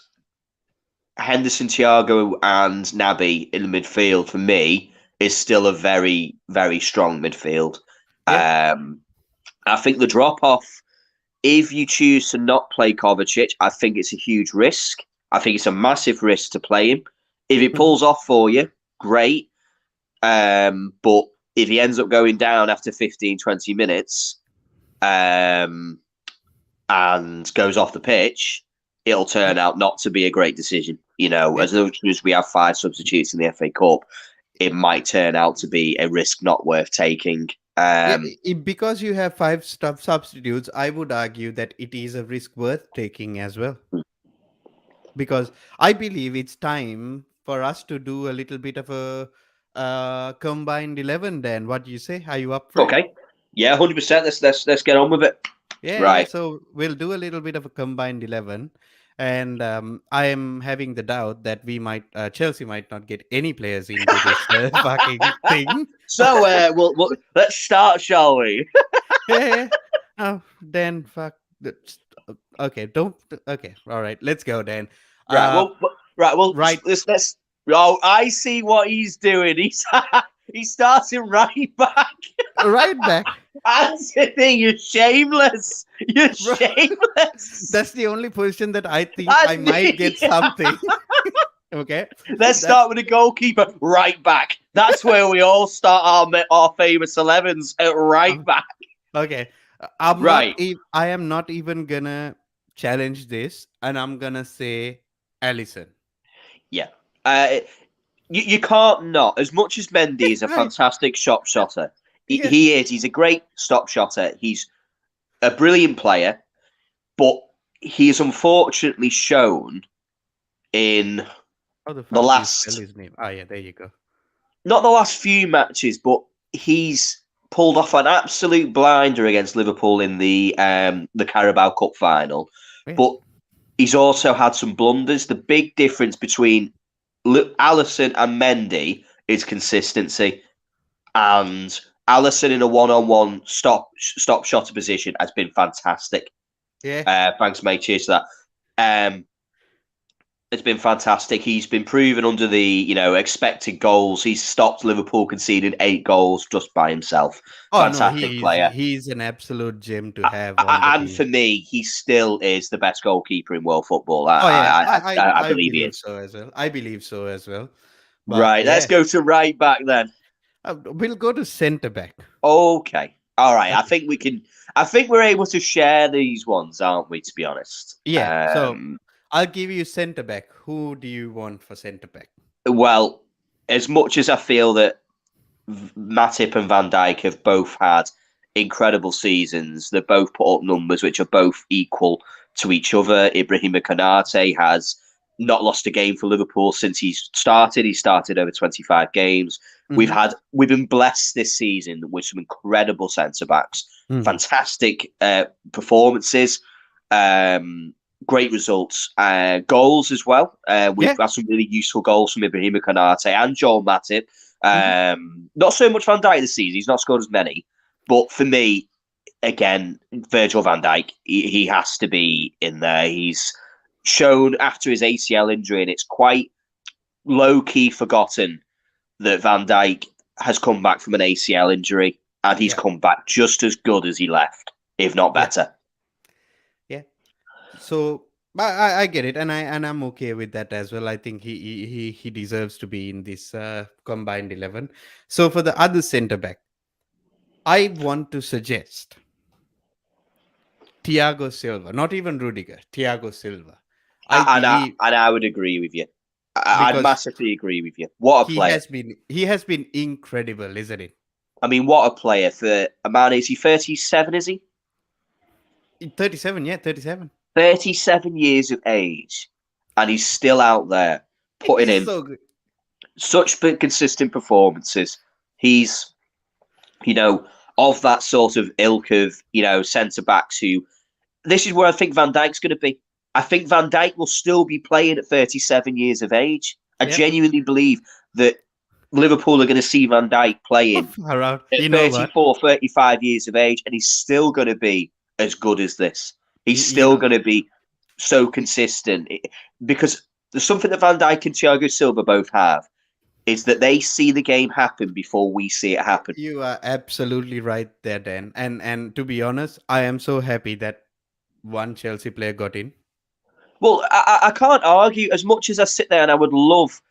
Speaker 2: Henderson, Thiago, and Naby in the midfield for me is still a very, very strong midfield. I think the drop off. If you choose to not play Kovacic, I think it's a huge risk. I think it's a massive risk to play him. If it pulls off for you, great. But if he ends up going down after 15, 20 minutes and goes off the pitch, it'll turn out not to be a great decision. As long as we have 5 substitutes in the FA Cup, it might turn out to be a risk not worth taking.
Speaker 1: Because you have 5 substitutes, I would argue that it is a risk worth taking as well. Because I believe it's time for us to do a little bit of a combined 11. Then, what do you say? Are you up for it?
Speaker 2: Okay, yeah, 100%. Let's get on with it.
Speaker 1: Yeah,
Speaker 2: right.
Speaker 1: So we'll do a little bit of a combined 11. And I am having the doubt that Chelsea might not get any players into this fucking thing.
Speaker 2: So let's start, shall we?
Speaker 1: Yeah. Oh, then fuck. Okay, don't. Okay, all right. Let's go then.
Speaker 2: Right.
Speaker 1: Uh,
Speaker 2: Right. Well,
Speaker 1: right,
Speaker 2: let's. Oh, I see what he's doing. He's starting right back.
Speaker 1: right back.
Speaker 2: Anthony, you're shameless. You're
Speaker 1: Bro,
Speaker 2: shameless.
Speaker 1: that's the only position that I think I might
Speaker 2: Anthony.
Speaker 1: get something. Okay,
Speaker 2: Let's
Speaker 1: that's
Speaker 2: start with the goalkeeper, right back. That's where we all start our famous 11s at right
Speaker 1: um,
Speaker 2: back.
Speaker 1: okay. I'm not.
Speaker 2: Right.
Speaker 1: I am not even gonna challenge this, and I'm gonna say Allison.
Speaker 2: Yeah. Uh, you can't not. As much as Mendy is a
Speaker 1: Right.
Speaker 2: fantastic shot shotter,
Speaker 1: Yeah.
Speaker 2: he is. He's a great stop shotter. He's a brilliant player, but he is unfortunately shown in
Speaker 1: How the
Speaker 2: the
Speaker 1: fuck do you spell
Speaker 2: last,
Speaker 1: his name? Ah, yeah. There you go.
Speaker 2: not the last few matches, but he's pulled off an absolute blinder against Liverpool in the Carabao Cup final.
Speaker 1: Yeah.
Speaker 2: But he's also had some blunders. The big difference between Alisson and Mendy is consistency, and Alisson in a one-on-one stop shotter position has been fantastic.
Speaker 1: Yeah.
Speaker 2: Thanks, mate. Cheers to that. It's been fantastic. He's been proven under the expected goals. He's stopped Liverpool conceding 8 goals just by himself.
Speaker 1: Oh no,
Speaker 2: Fantastic
Speaker 1: he's
Speaker 2: player.
Speaker 1: he's an absolute gem to have on the
Speaker 2: And
Speaker 1: team.
Speaker 2: for me, he still is the best goalkeeper in world football.
Speaker 1: Oh yeah,
Speaker 2: I
Speaker 1: I
Speaker 2: believe he
Speaker 1: believe
Speaker 2: is.
Speaker 1: so as well. I believe so as well. But
Speaker 2: Right, let's
Speaker 1: yeah,
Speaker 2: go to right back then.
Speaker 1: we'll go to centre back.
Speaker 2: Okay. All right. I
Speaker 1: Okay.
Speaker 2: think we can. I think we're able to share these ones, aren't we? To be honest.
Speaker 1: Yeah. So I'll give you centre back. Who do you want for centre back?
Speaker 2: Well, as much as I feel that Matip and Van Dijk have both had incredible seasons, they both put up numbers which are both equal to each other. Ibrahima Konate has not lost a game for Liverpool since he's started. He started over 25 games.
Speaker 1: Mm-hmm.
Speaker 2: We've been blessed this season with some incredible centre backs,
Speaker 1: Mm-hmm.
Speaker 2: fantastic performances, great results, goals as well. We've
Speaker 1: Yeah.
Speaker 2: got some really useful goals from Ibrahima Konate and Joel Matip.
Speaker 1: Mm-hmm.
Speaker 2: Not so much Van Dijk this season; he's not scored as many. But for me, again, Virgil van Dijk, he has to be in there. He's shown after his ACL injury, and it's quite low key forgotten that Van Dijk has come back from an ACL injury, and he's
Speaker 1: Yeah.
Speaker 2: come back just as good as he left, if not
Speaker 1: Yeah.
Speaker 2: better.
Speaker 1: Yeah. So I get it, and I'm okay with that as well. I think he deserves to be in this combined 11. So for the other centre back, I want to suggest Thiago Silva, not even Rudiger, Thiago Silva. I believe
Speaker 2: And I would agree with you. I'd
Speaker 1: because
Speaker 2: massively agree with you. What a player!
Speaker 1: he has been incredible, isn't it?
Speaker 2: I mean, what a player for a man. Is he 37? Is he
Speaker 1: 37? Yeah, 37.
Speaker 2: 37 years of age, and he's still out there putting
Speaker 1: He's
Speaker 2: in
Speaker 1: so good.
Speaker 2: such consistent performances. He's, of that sort of ilk of, centre backs who. This is where I think Van Dijk's going to be. I think Van Dijk will still be playing at 37 years of age. I
Speaker 1: Yep.
Speaker 2: genuinely believe that Liverpool are going to see Van Dijk playing
Speaker 1: Around,
Speaker 2: at
Speaker 1: you know what?
Speaker 2: 34, 35 years of age, and he's still going to be as good as this. He's still going to be so consistent. Because there's something that Van Dijk and Thiago Silva both have, is that they see the game happen before we see it happen.
Speaker 1: You are absolutely right there, Dan. And to be honest, I am so happy that one Chelsea player got in.
Speaker 2: Well, I can't argue as much as I sit there and I would love.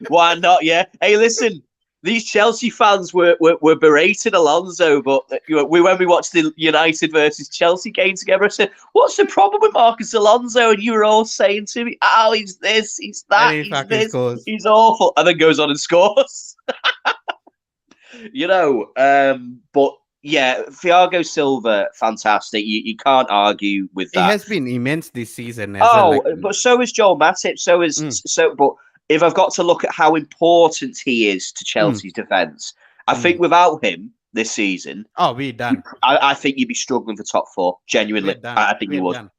Speaker 2: Why not? Yeah. Hey, listen. These Chelsea fans were berating Alonso, but when we watched the United versus Chelsea game together, I said, "What's the problem with Marcus Alonso?" And you were all saying to me, "Oh, he's this, he's that,
Speaker 1: And he
Speaker 2: he's
Speaker 1: fucking
Speaker 2: this,
Speaker 1: scores.
Speaker 2: he's awful," and then goes on and scores. But yeah, Thiago Silva, fantastic. You can't argue with
Speaker 1: He
Speaker 2: that.
Speaker 1: has been immense this season as well.
Speaker 2: But so is Joel Matip. But if I've got to look at how important he is to Chelsea's defence, I think without him this season,
Speaker 1: we're done.
Speaker 2: I think you'd be struggling for top 4. Genuinely, I think you would.
Speaker 1: Done.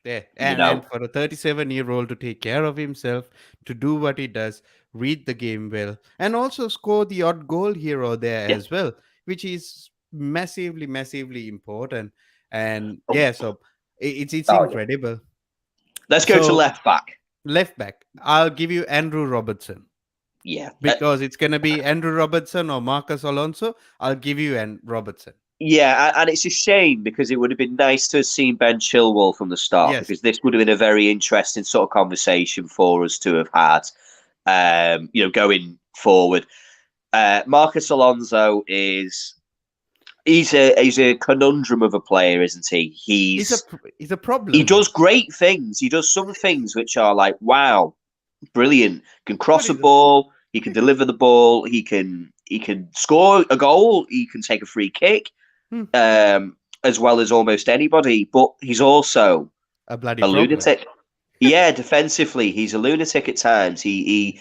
Speaker 1: Yeah, and for a 37-year-old to take care of himself, to do what he does, read the game well, and also score the odd goal here or there as well, which is massively, massively important. And
Speaker 2: Oh,
Speaker 1: yeah, so it's
Speaker 2: oh, yeah.
Speaker 1: incredible.
Speaker 2: Let's go to
Speaker 1: So
Speaker 2: left back.
Speaker 1: left back, I'll give you Andrew Robertson
Speaker 2: Yeah.
Speaker 1: because it's gonna be Andrew Robertson or Marcus Alonso. I'll give you Robertson.
Speaker 2: Yeah, and it's a shame because it would have been nice to have seen Ben Chilwell from the start,
Speaker 1: Yes,
Speaker 2: because this would have been a very interesting sort of conversation for us to have had, going forward. Marcus Alonso he's a conundrum of a player, isn't he?
Speaker 1: he's a
Speaker 2: He
Speaker 1: problem.
Speaker 2: does great things. He does some things which are like, wow, brilliant. Can cross
Speaker 1: But
Speaker 2: a ball. He can deliver the ball. He can score a goal. He can take a free kick,
Speaker 1: Hmm.
Speaker 2: as well as almost anybody. But he's also
Speaker 1: a bloody
Speaker 2: a
Speaker 1: problem.
Speaker 2: lunatic. Yeah, defensively, he's a lunatic at times. He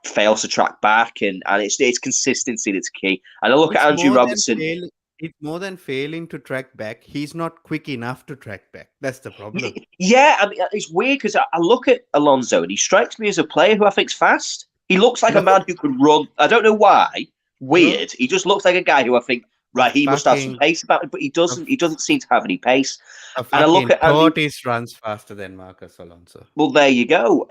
Speaker 2: fails to track back, and it's consistency that's key. And I look
Speaker 1: It's
Speaker 2: at Andrew
Speaker 1: more than
Speaker 2: Robertson.
Speaker 1: it's more than failing to track back. He's not quick enough to track back. That's the problem.
Speaker 2: Yeah, I mean, it's weird because I look at Alonso and he strikes me as a player who I think's fast. He looks like a man who could run. I don't know why. Weird. He just looks like a guy who I think, right, he must have some pace about him, but he doesn't. He doesn't seem to have any pace.
Speaker 1: A
Speaker 2: And I look
Speaker 1: fucking
Speaker 2: at Andy.
Speaker 1: tortoise runs faster than Marcus Alonso.
Speaker 2: Well, there you go.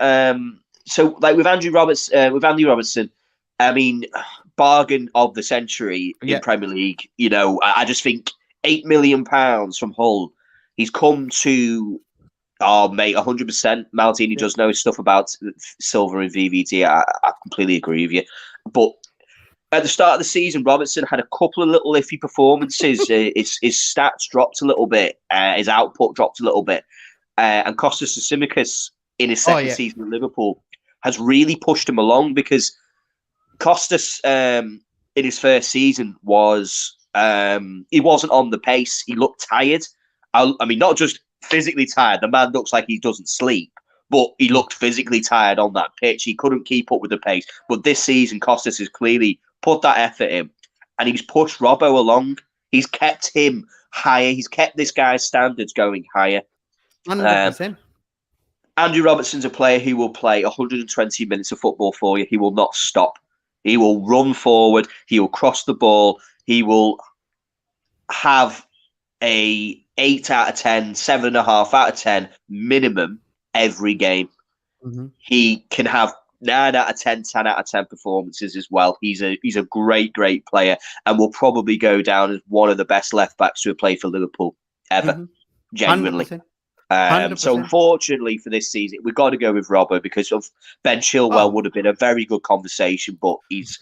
Speaker 2: So like with Andy Robertson, I mean, bargain of the century in Premier League. I just think £8 million from Hull. He's come to, oh mate, 100%. Maldini does know his stuff about Silver and VVD. I completely agree with you. But at the start of the season, Robertson had a couple of little iffy performances. His stats dropped a little bit. His output dropped a little bit. And Kostas Tsimikas, in his second season at Liverpool, has really pushed him along, because Kostas, in his first season, he wasn't on the pace. He looked tired. I mean, not just physically tired. The man looks like he doesn't sleep, but he looked physically tired on that pitch. He couldn't keep up with the pace. But this season, Kostas has clearly put that effort in, and he's pushed Robbo along. He's kept him higher. He's kept this guy's standards going higher.
Speaker 1: 100%.
Speaker 2: Andrew Robertson's a player who will play 120 minutes of football for you. He will not stop. He will run forward. He will cross the ball. He will have a 8 out of 10, 7.5 out of 10 minimum every game.
Speaker 1: Mm-hmm.
Speaker 2: He can have 9 out of 10, 10 out of 10 performances as well. He's a great, great player, and will probably go down as one of the best left backs to have played for Liverpool ever. Mm-hmm. Genuinely. 100%. So unfortunately for this season, we've got to go with Robbo, because of Ben Chilwell would have been a very good conversation, but he's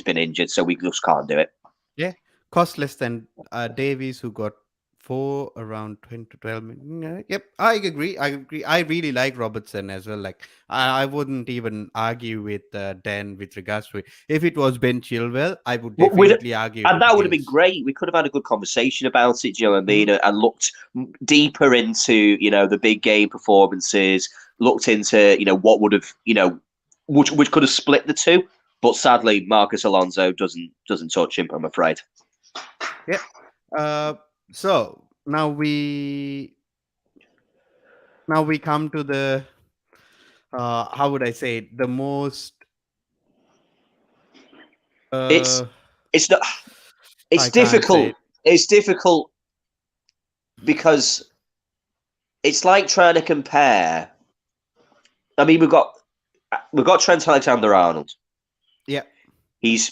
Speaker 2: been injured, so we just can't do it.
Speaker 1: Yeah, cost less than Davies, who got 4 around 10 to 12 minutes. Yep, I agree. I really like Robertson as well. Like I wouldn't even argue with Dan with regards to it. If it was Ben Chilwell, I would definitely argue.
Speaker 2: And that would have been great. We could have had a good conversation about it, do you know what I mean? Mm-hmm. And looked deeper into, the big game performances, looked into, what would have, which could have split the two. But sadly, Marcus Alonso doesn't touch him, I'm afraid.
Speaker 1: Yeah. So now we come to the how would I say it? The most
Speaker 2: it's not it's difficult. It's difficult because it's like trying to compare. I mean, we've got Trent Alexander-Arnold.
Speaker 1: Yeah,
Speaker 2: he's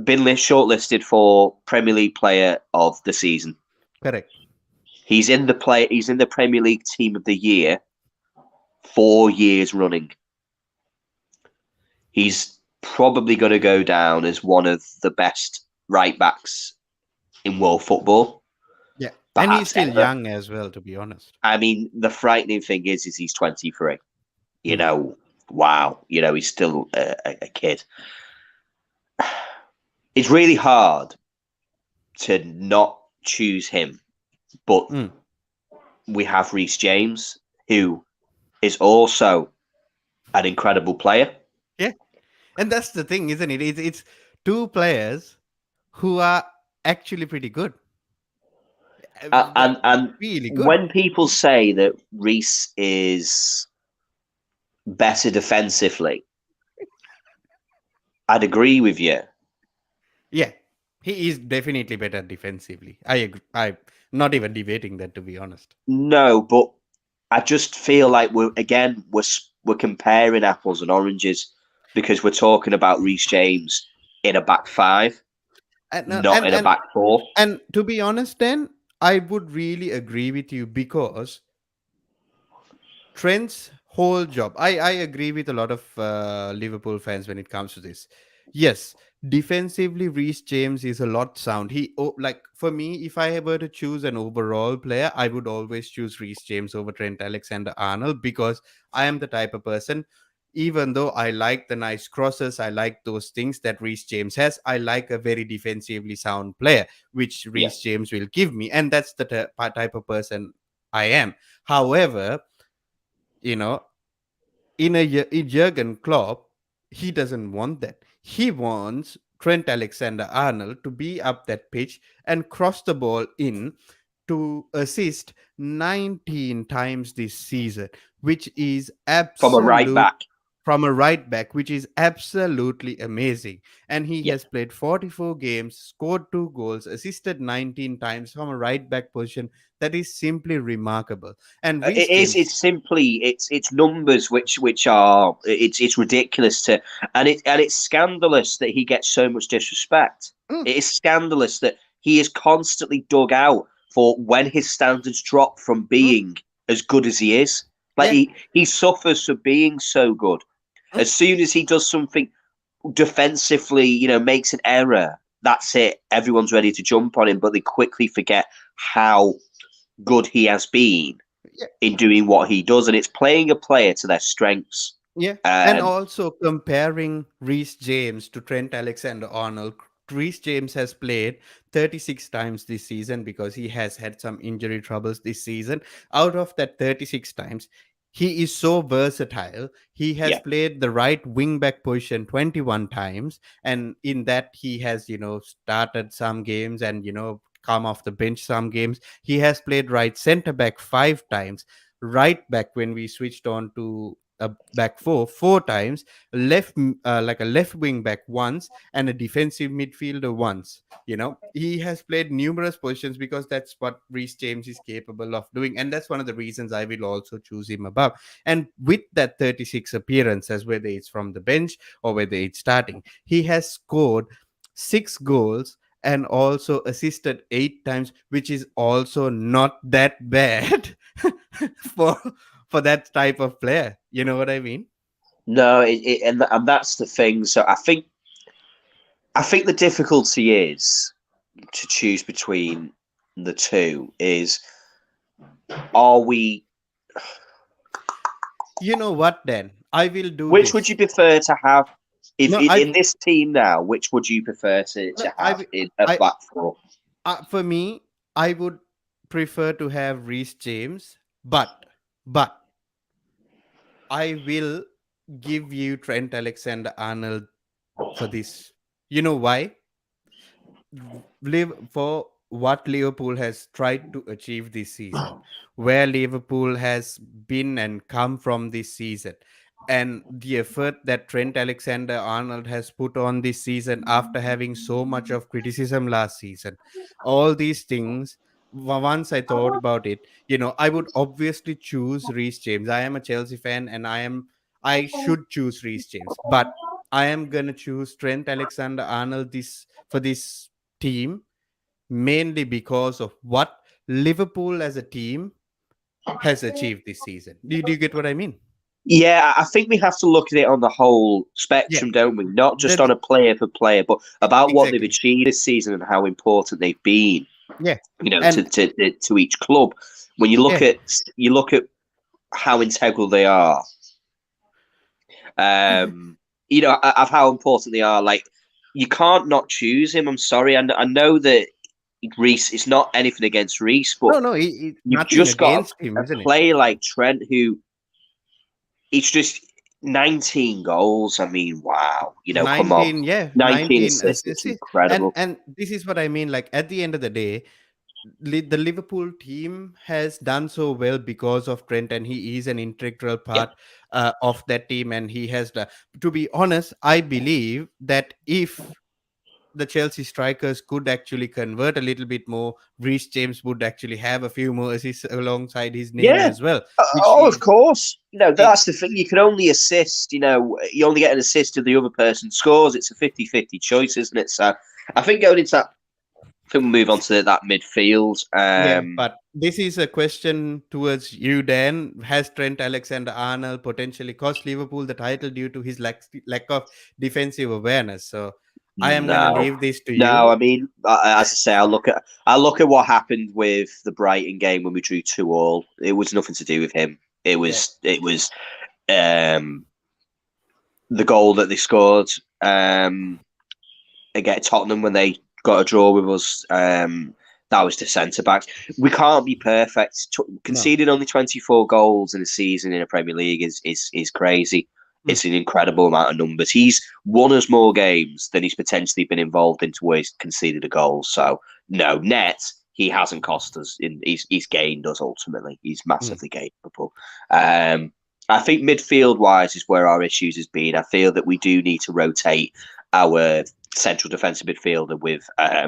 Speaker 2: been shortlisted for Premier League Player of the Season.
Speaker 1: Correct.
Speaker 2: He's in the Premier League Team of the Year 4 years running. He's probably going to go down as one of the best right backs in world football.
Speaker 1: Yeah, and he's still young as well, to be honest.
Speaker 2: I mean, the frightening thing is he's 23. Wow. He's still a kid. It's really hard to not choose him. But we have Reece James, who is also an incredible player.
Speaker 1: Yeah. And that's the thing, isn't it? It's two players who are actually pretty good.
Speaker 2: And
Speaker 1: really good.
Speaker 2: When people say that Reece is better defensively, I'd agree with you.
Speaker 1: Yeah. He is definitely better defensively. I agree. Not even debating that, to be honest.
Speaker 2: No, but I just feel like we're comparing apples and oranges because we're talking about Reece James in a back five,
Speaker 1: And uh,
Speaker 2: not
Speaker 1: and
Speaker 2: in a
Speaker 1: and
Speaker 2: back four.
Speaker 1: and to be honest, then I would really agree with you because Trent's whole job. I agree with a lot of Liverpool fans when it comes to this. Yes, defensively, Reece James is a lot sound. Like for me, if I were to choose an overall player, I would always choose Reece James over Trent Alexander-Arnold because I am the type of person. Even though I like the nice crosses, I like those things that Reece James has. I like a very defensively sound player, which
Speaker 2: Yeah,
Speaker 1: Reece James will give me, and that's the type of person I am. However, you know in Jurgen Klopp, he doesn't want that. He wants Trent Alexander-Arnold to be up that pitch and cross the ball in to assist 19 times this season, which is
Speaker 2: from a right
Speaker 1: absolute
Speaker 2: back.
Speaker 1: from a right back, which is absolutely amazing. And he
Speaker 2: Yeah.
Speaker 1: has played 44 games, scored 2 goals, assisted 19 times from a right back position. That is simply remarkable. And Reece
Speaker 2: It is.
Speaker 1: James,
Speaker 2: It's simply. It's numbers which are. It's ridiculous to, and it's scandalous that he gets so much disrespect.
Speaker 1: mm,
Speaker 2: It is scandalous that he is constantly dug out for when his standards drop from
Speaker 1: mm,
Speaker 2: being as good as he is. Like
Speaker 1: yeah,
Speaker 2: he suffers for being so good.
Speaker 1: mm,
Speaker 2: As soon as he does something defensively, makes an error, that's it. Everyone's ready to jump on him, but they quickly forget how good he has been
Speaker 1: yeah.
Speaker 2: in doing what he does, and it's playing a player to their strengths.
Speaker 1: Yeah, and
Speaker 2: Um,
Speaker 1: also comparing Reece James to Trent Alexander-Arnold. Reece James has played 36 times this season because he has had some injury troubles this season. Out of that 36 times, he is so versatile. He has
Speaker 2: yeah,
Speaker 1: played the right wing back position 21 times, and in that he has, started some games and come off the bench some games. He has played right center back 5 times, right back when we switched on to a back four times, like a left wing back once, and a defensive midfielder once. He has played numerous positions because that's what Reece James is capable of doing, and that's one of the reasons I will also choose him above. And with that 36 appearances, whether it's from the bench or whether it's starting, he has scored 6 goals and also assisted 8 times, which is also not that bad for for that type of player. You know what I mean?
Speaker 2: no, and that's the thing. So I think the difficulty is to choose between the two. Is are we?
Speaker 1: You know what? Then I will do
Speaker 2: Which would
Speaker 1: this.
Speaker 2: you prefer to have? If
Speaker 1: No,
Speaker 2: in this team now, which would you prefer to,
Speaker 1: no,
Speaker 2: to have in a
Speaker 1: I,
Speaker 2: back four?
Speaker 1: for me, I would prefer to have Reece James, but I will give you Trent Alexander-Arnold for this. You know why? For what Liverpool has tried to achieve this season, where Liverpool has been and come from this season, and the effort that Trent Alexander Arnold has put on this season after having so much of criticism last season, all these things. Once I thought about it, I would obviously choose Reece James. I am a Chelsea fan, and I should choose Reece James, but I am gonna choose Trent Alexander Arnold this for this team, mainly because of what Liverpool as a team has achieved this season. Do you get what I mean?
Speaker 2: Yeah, I think we have to look at it on the whole
Speaker 1: Yeah,
Speaker 2: spectrum, don't we? Not just
Speaker 1: that
Speaker 2: on a player for player, but about what they've
Speaker 1: exactly.
Speaker 2: achieved this season and how important they've been,
Speaker 1: Yeah,
Speaker 2: to
Speaker 1: and
Speaker 2: to each club. When
Speaker 1: yeah,
Speaker 2: you look at how integral they are, um, of how important they are. Like you can't not choose him. I'm sorry, and I know that Reese. It's not anything against Reese, but
Speaker 1: no, it's
Speaker 2: you've
Speaker 1: nothing
Speaker 2: just got
Speaker 1: against him,
Speaker 2: a
Speaker 1: isn't it?
Speaker 2: player like Trent who it's just 19 goals. I mean, wow. Come on.
Speaker 1: 19, yeah,
Speaker 2: 19
Speaker 1: 19
Speaker 2: assists. It's
Speaker 1: assists. And
Speaker 2: incredible.
Speaker 1: this is what I mean. Like at the end of the day, the Liverpool team has done so well because of Trent, and he is an integral
Speaker 2: Yeah.
Speaker 1: part of that team. And he has, to be honest, I believe that if the Chelsea strikers could actually convert a little bit more, Reece James would actually have a few more assists alongside his name
Speaker 2: Yeah.
Speaker 1: as well, which
Speaker 2: Oh, of
Speaker 1: is
Speaker 2: course.
Speaker 1: it,
Speaker 2: That's the thing. You can only assist, you only get an assist if the other person scores. It's a 50-50 choice, isn't it? So I think going into that, I think we'll move on to that midfield.
Speaker 1: yeah. But this is a question towards you, Dan. Has Trent Alexander-Arnold potentially cost Liverpool the title due to his lack of defensive awareness? So I am gonna
Speaker 2: No.
Speaker 1: leave this to
Speaker 2: No, I
Speaker 1: you.
Speaker 2: mean, as I say, I look at what happened with the Brighton game when we drew 2-2. It was nothing to do with him. It
Speaker 1: Yeah,
Speaker 2: was um, the goal that they scored against Tottenham when they got a draw with us. That was the centre backs. We can't be perfect.
Speaker 1: no.
Speaker 2: Conceding only 24 goals in a season in a Premier League is crazy.
Speaker 1: Mm.
Speaker 2: It's an incredible amount of numbers. He's won us more games than he's potentially been involved into where he's conceded a goal. So no, net he hasn't cost us. He's gained us ultimately. He's
Speaker 1: Mm.
Speaker 2: massively gained Liverpool. I think midfield wise is where our issues has been. I feel that we do need to rotate our central defensive midfielder with
Speaker 1: Yeah.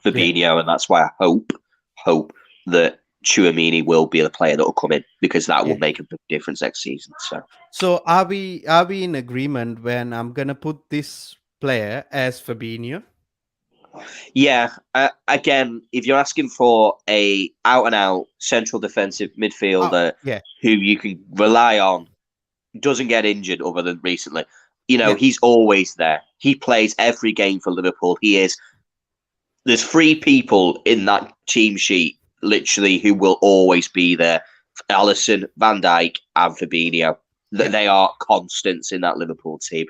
Speaker 2: Fabinho, and that's why I hope that Tchouaméni will be the player that will come in, because that will
Speaker 1: Yeah.
Speaker 2: make a big difference next season.
Speaker 1: So are we in agreement when I'm gonna put this player as Fabinho?
Speaker 2: Yeah, again, if you're asking for a out and out central defensive
Speaker 1: Oh,
Speaker 2: midfielder
Speaker 1: yeah,
Speaker 2: who you can rely on, doesn't get injured other than recently,
Speaker 1: yeah,
Speaker 2: he's always there. He plays every game for Liverpool. There's 3 people in that team sheet literally who will always be there: Alisson, Van Dijk, and Fabinho.
Speaker 1: yeah,
Speaker 2: They are constants in that Liverpool team.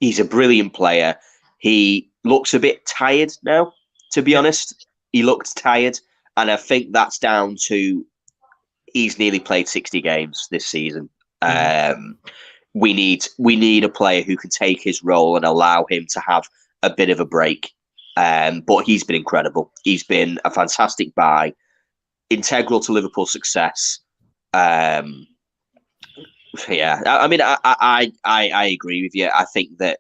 Speaker 2: He's a brilliant player. He looks a bit tired now, to be
Speaker 1: yeah.
Speaker 2: honest. He looks tired, and I think that's down to he's nearly played 60 games this season.
Speaker 1: Mhm.
Speaker 2: We need a player who can take his role and allow him to have a bit of a break. But he's been incredible. He's been a fantastic buy, integral to Liverpool's success. Yeah, I mean, I agree with you. I think that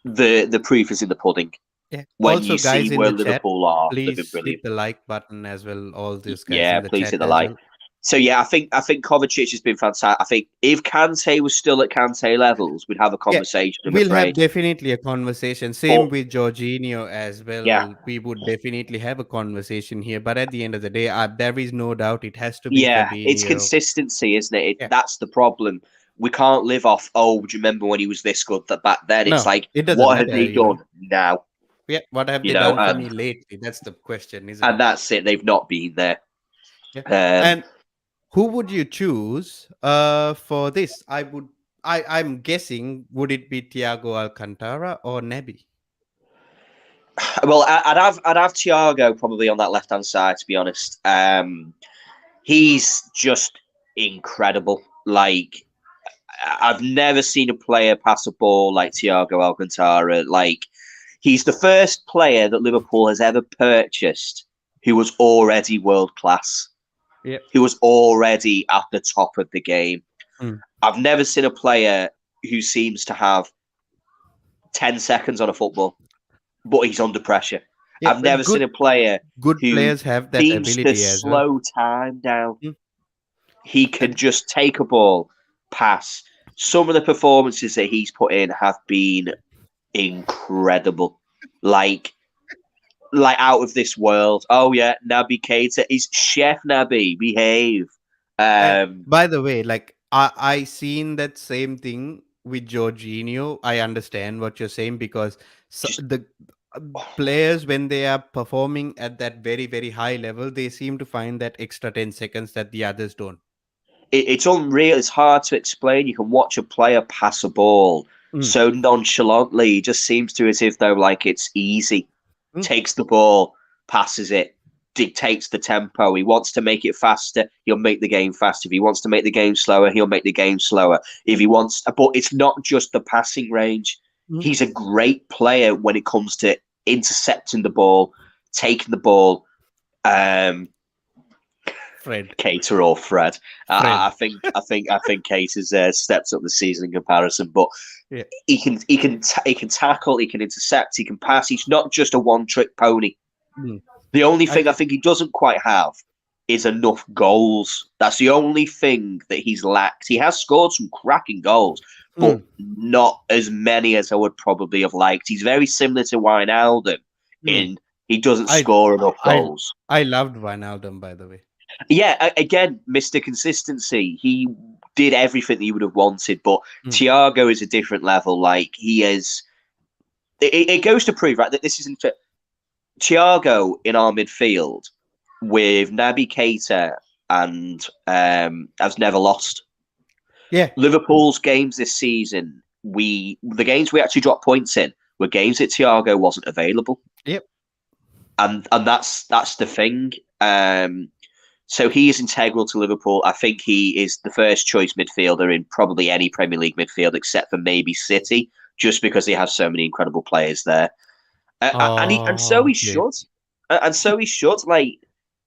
Speaker 2: the proof is in the pudding.
Speaker 1: Yeah.
Speaker 2: When
Speaker 1: Also,
Speaker 2: you see
Speaker 1: guys in
Speaker 2: where
Speaker 1: the chat,
Speaker 2: Liverpool are, they've been
Speaker 1: please hit
Speaker 2: brilliant.
Speaker 1: the like button as well. All these guys
Speaker 2: Yeah,
Speaker 1: in the
Speaker 2: please
Speaker 1: chat
Speaker 2: hit the
Speaker 1: as
Speaker 2: like.
Speaker 1: well.
Speaker 2: So yeah, I think Kovacic has been fantastic. I think if Kante was still at Kante levels, we'd have a
Speaker 1: Yeah,
Speaker 2: conversation, I'm
Speaker 1: we'll have
Speaker 2: afraid.
Speaker 1: definitely a conversation.
Speaker 2: But
Speaker 1: Same with Jorginho as
Speaker 2: yeah,
Speaker 1: well. We would definitely have a conversation here. But at the end of the day, there is no doubt it has to be
Speaker 2: yeah, it's
Speaker 1: Fabinho.
Speaker 2: consistency, isn't it?
Speaker 1: Yeah.
Speaker 2: That's the problem. We can't live off, oh, do you remember when he was this good that back then? It's
Speaker 1: No,
Speaker 2: like,
Speaker 1: it doesn't
Speaker 2: what have
Speaker 1: matter.
Speaker 2: they done now?
Speaker 1: Yeah. What have
Speaker 2: You
Speaker 1: they
Speaker 2: know,
Speaker 1: done for me lately? That's the question, isn't
Speaker 2: and
Speaker 1: it?
Speaker 2: that's it. They've not been there.
Speaker 1: Yeah.
Speaker 2: Um,
Speaker 1: And who would you choose for this? I'm guessing would it be Thiago Alcantara or Nebi?
Speaker 2: well, I'd have Thiago probably on that left hand side. To be honest, he's just incredible. Like, I've never seen a player pass a ball like Thiago Alcantara. Like, he's the first player that Liverpool has ever purchased who was already world class,
Speaker 1: Yeah.
Speaker 2: who was already at the top of the game.
Speaker 1: Mm.
Speaker 2: I've never seen a player who seems to have 10 seconds on a football, but he's under pressure.
Speaker 1: Yeah,
Speaker 2: I've
Speaker 1: but
Speaker 2: never seen a player
Speaker 1: good
Speaker 2: who
Speaker 1: players have that
Speaker 2: seems to
Speaker 1: ability as well.
Speaker 2: slow time down.
Speaker 1: Mm.
Speaker 2: He can
Speaker 1: And
Speaker 2: just take a ball, pass. Some of the performances that he's put in have been incredible. Like out of this world. Oh yeah, Naby Keita is Chef Naby. Behave.
Speaker 1: by the way, like I seen that same thing with Jorginho. I understand what you're saying because
Speaker 2: Just
Speaker 1: the players when they are performing at that very very high level, they seem to find that extra 10 seconds that the others don't.
Speaker 2: it's unreal. It's hard to explain. You can watch a player pass a ball
Speaker 1: Mm.
Speaker 2: so nonchalantly. It just seems to as if though like it's easy.
Speaker 1: Mm.
Speaker 2: Takes the ball, passes it, dictates the tempo. He wants to make it faster, he'll make the game faster. If he wants to make the game slower, he'll make the game slower. If he wants, but it's not just the passing range.
Speaker 1: Mm.
Speaker 2: He's a great player when it comes to intercepting the ball, taking the ball.
Speaker 1: Fred.
Speaker 2: Keita or Fred.
Speaker 1: Fred.
Speaker 2: I think Keita's stepped up the season in comparison, but
Speaker 1: Yeah.
Speaker 2: he can tackle, he can intercept, he can pass. He's not just a one-trick pony.
Speaker 1: Mm.
Speaker 2: The only thing I think he doesn't quite have is enough goals. That's the only thing that he's lacked. He has scored some cracking goals, but not as many as I would probably have liked. He's very similar to Wijnaldum in he doesn't score enough goals.
Speaker 1: I loved Wijnaldum, by the way.
Speaker 2: Yeah, again, Mr. Consistency. He did everything that you would have wanted, but Thiago is a different level. Like, he is... It goes to prove, right, that this isn't... Thiago in our midfield with Naby Keita and has never lost.
Speaker 1: Yeah.
Speaker 2: Liverpool's games this season, the games we actually dropped points in were games that Thiago wasn't available.
Speaker 1: Yep.
Speaker 2: And that's the thing. So he is integral to Liverpool. I think he is the first choice midfielder in probably any Premier League midfield, except for maybe City, just because they have so many incredible players there. And so he should. And so he should. Like,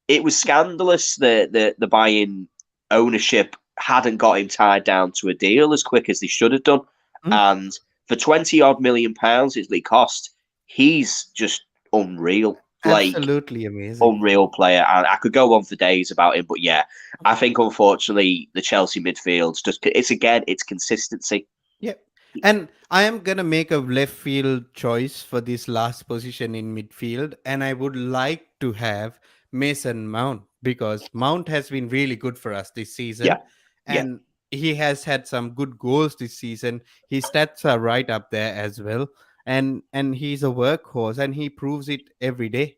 Speaker 2: it was scandalous that the Bayern ownership hadn't got him tied down to a deal as quick as they should have done. And for 20-odd million pounds, it's the cost. He's just unreal.
Speaker 1: Absolutely amazing.
Speaker 2: Unreal player. And I could go on for days about him, but yeah, I think unfortunately the Chelsea midfield it's consistency.
Speaker 1: Yeah. And I am gonna make a left field choice for this last position in midfield, and I would like to have Mason Mount, because Mount has been really good for us this season. And he has had some good goals this season. His stats are right up there as well. And he's a workhorse, and he proves it every day.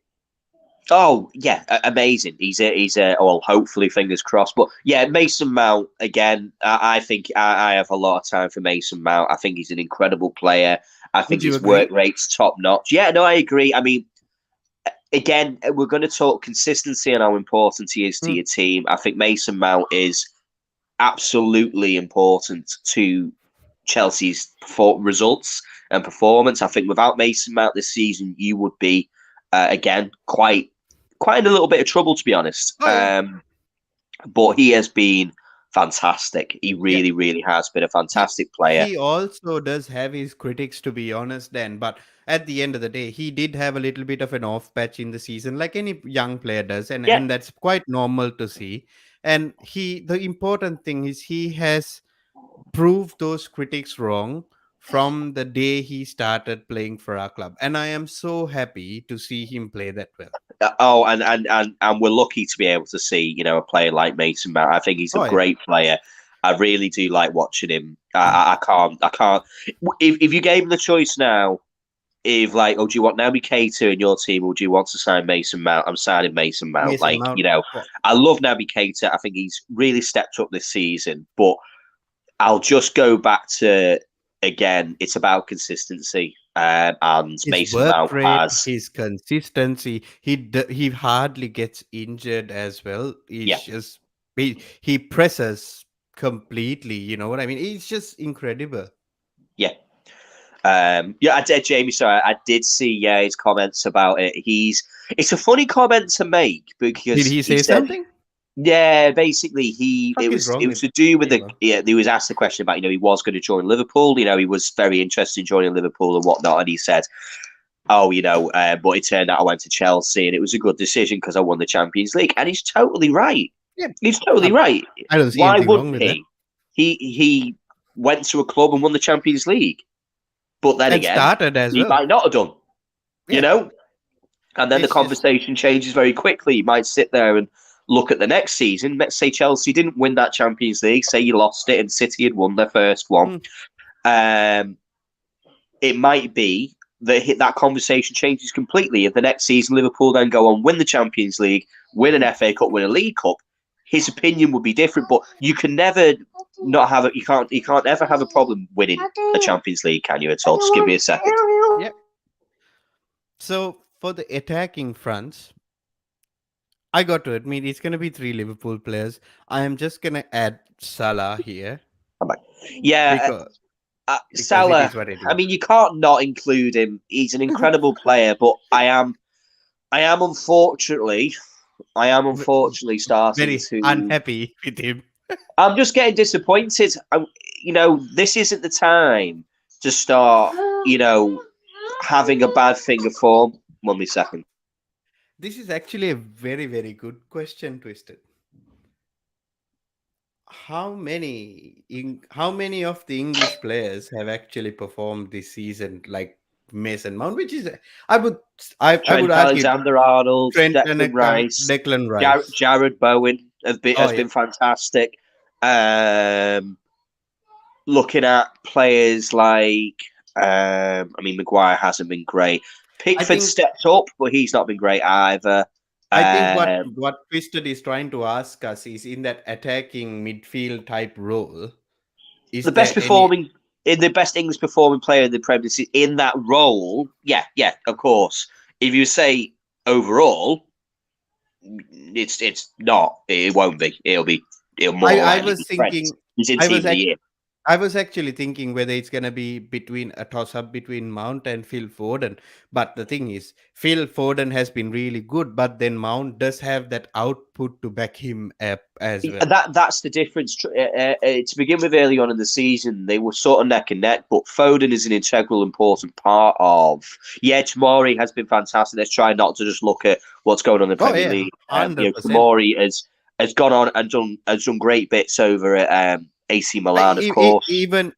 Speaker 2: Oh yeah, amazing. He's a well, hopefully, fingers crossed. But yeah, Mason Mount again. I think I have a lot of time for Mason Mount. I think he's an incredible player. I think his work rate's top notch. Yeah, no, I agree. I mean, again, we're going to talk consistency and how important he is to your team. I think Mason Mount is absolutely important to Chelsea's results and performance. I think without Mason Mount this season, you would be again quite in a little bit of trouble, to be honest. But he has been fantastic. He really has been a fantastic player.
Speaker 1: He also does have his critics, to be honest, then. But at the end of the day, he did have a little bit of an off patch in the season, like any young player does, and that's quite normal to see. And the important thing is he has proved those critics wrong from the day he started playing for our club, and I am so happy to see him play that well.
Speaker 2: Oh, and we're lucky to be able to see, a player like Mason Mount. I think he's a great player. I really do like watching him. I can't. If you gave him the choice now, do you want Naby Keita in your team, or do you want to sign Mason Mount? I'm signing Mason Mount. I love Naby Keita. I think he's really stepped up this season, but I'll just go back to, again, it's about consistency. And his Mason Mount has
Speaker 1: his consistency. He hardly gets injured as well. He presses completely. You know what I mean? He's just incredible.
Speaker 2: Yeah. I did, Jamie. Sorry, I did see his comments about it. It's a funny comment to make because
Speaker 1: did he say something?
Speaker 2: Yeah, basically it was to do with he was asked the question about, he was going to join Liverpool, he was very interested in joining Liverpool and whatnot, and he said, but it turned out I went to Chelsea and it was a good decision because I won the Champions League. And he's totally right. Yeah, he's totally right.
Speaker 1: I don't see anything wrong with
Speaker 2: he? He went to a club and won the Champions League, but then again, started as he might not have done, and then the conversation changes very quickly. You might sit there and look at the next season. Let's say Chelsea didn't win that Champions League. Say you lost it and City had won their first one. It might be that conversation changes completely. If the next season Liverpool then go on, win the Champions League, win an FA Cup, win a League Cup, his opinion would be different. But you can never not have it. You can't ever have a problem winning a Champions League, can you? At all? Just give me a second.
Speaker 1: Yep. So for the attacking fronts, I got to admit, it's going to be 3 Liverpool players. I am just going to add Salah here.
Speaker 2: Yeah, Salah. I mean, you can't not include him. He's an incredible player, but I am unfortunately, I am unfortunately starting
Speaker 1: very
Speaker 2: to.
Speaker 1: unhappy with him.
Speaker 2: I'm just getting disappointed. This isn't the time to start, having a bad finger form. 1 second.
Speaker 1: This is actually a very, very good question, Twisted. How many of the English players have actually performed this season like Mason Mount, which is I would
Speaker 2: Trent
Speaker 1: argue
Speaker 2: Alexander-Arnold,
Speaker 1: Trent and
Speaker 2: Declan Rice,
Speaker 1: Declan Rice.
Speaker 2: Jared Bowen
Speaker 1: Oh
Speaker 2: has
Speaker 1: yeah,
Speaker 2: been fantastic. Looking at players like, Maguire hasn't been great.
Speaker 1: I
Speaker 2: Pickford
Speaker 1: think
Speaker 2: stepped up, but he's not been great either.
Speaker 1: I think what
Speaker 2: Um,
Speaker 1: what Twisted is trying to ask us is in that attacking midfield type role.
Speaker 2: the
Speaker 1: Is
Speaker 2: best
Speaker 1: there any?
Speaker 2: performing, the best English performing player in the Premier League in that role, yeah, of course. If you say overall, it's not. It won't be. It'll more
Speaker 1: I
Speaker 2: likely
Speaker 1: was
Speaker 2: be Trent.
Speaker 1: thinking.
Speaker 2: He's in
Speaker 1: I
Speaker 2: team
Speaker 1: was
Speaker 2: of the
Speaker 1: ac-
Speaker 2: year.
Speaker 1: I was actually thinking whether it's gonna be between a toss up between Mount and Phil Foden. But the thing is, Phil Foden has been really good, but then Mount does have that output to back him up as well.
Speaker 2: That's the difference. To begin with, early on in the season, they were sort of neck and neck, but Foden is an integral, important part of. Yeah, Tomori has been fantastic. Let's try not to just look at what's going on in the
Speaker 1: Oh
Speaker 2: Premier
Speaker 1: yeah,
Speaker 2: League.
Speaker 1: 100%.
Speaker 2: Tomori has gone on and done great bits over at AC Milan, of course.
Speaker 1: Even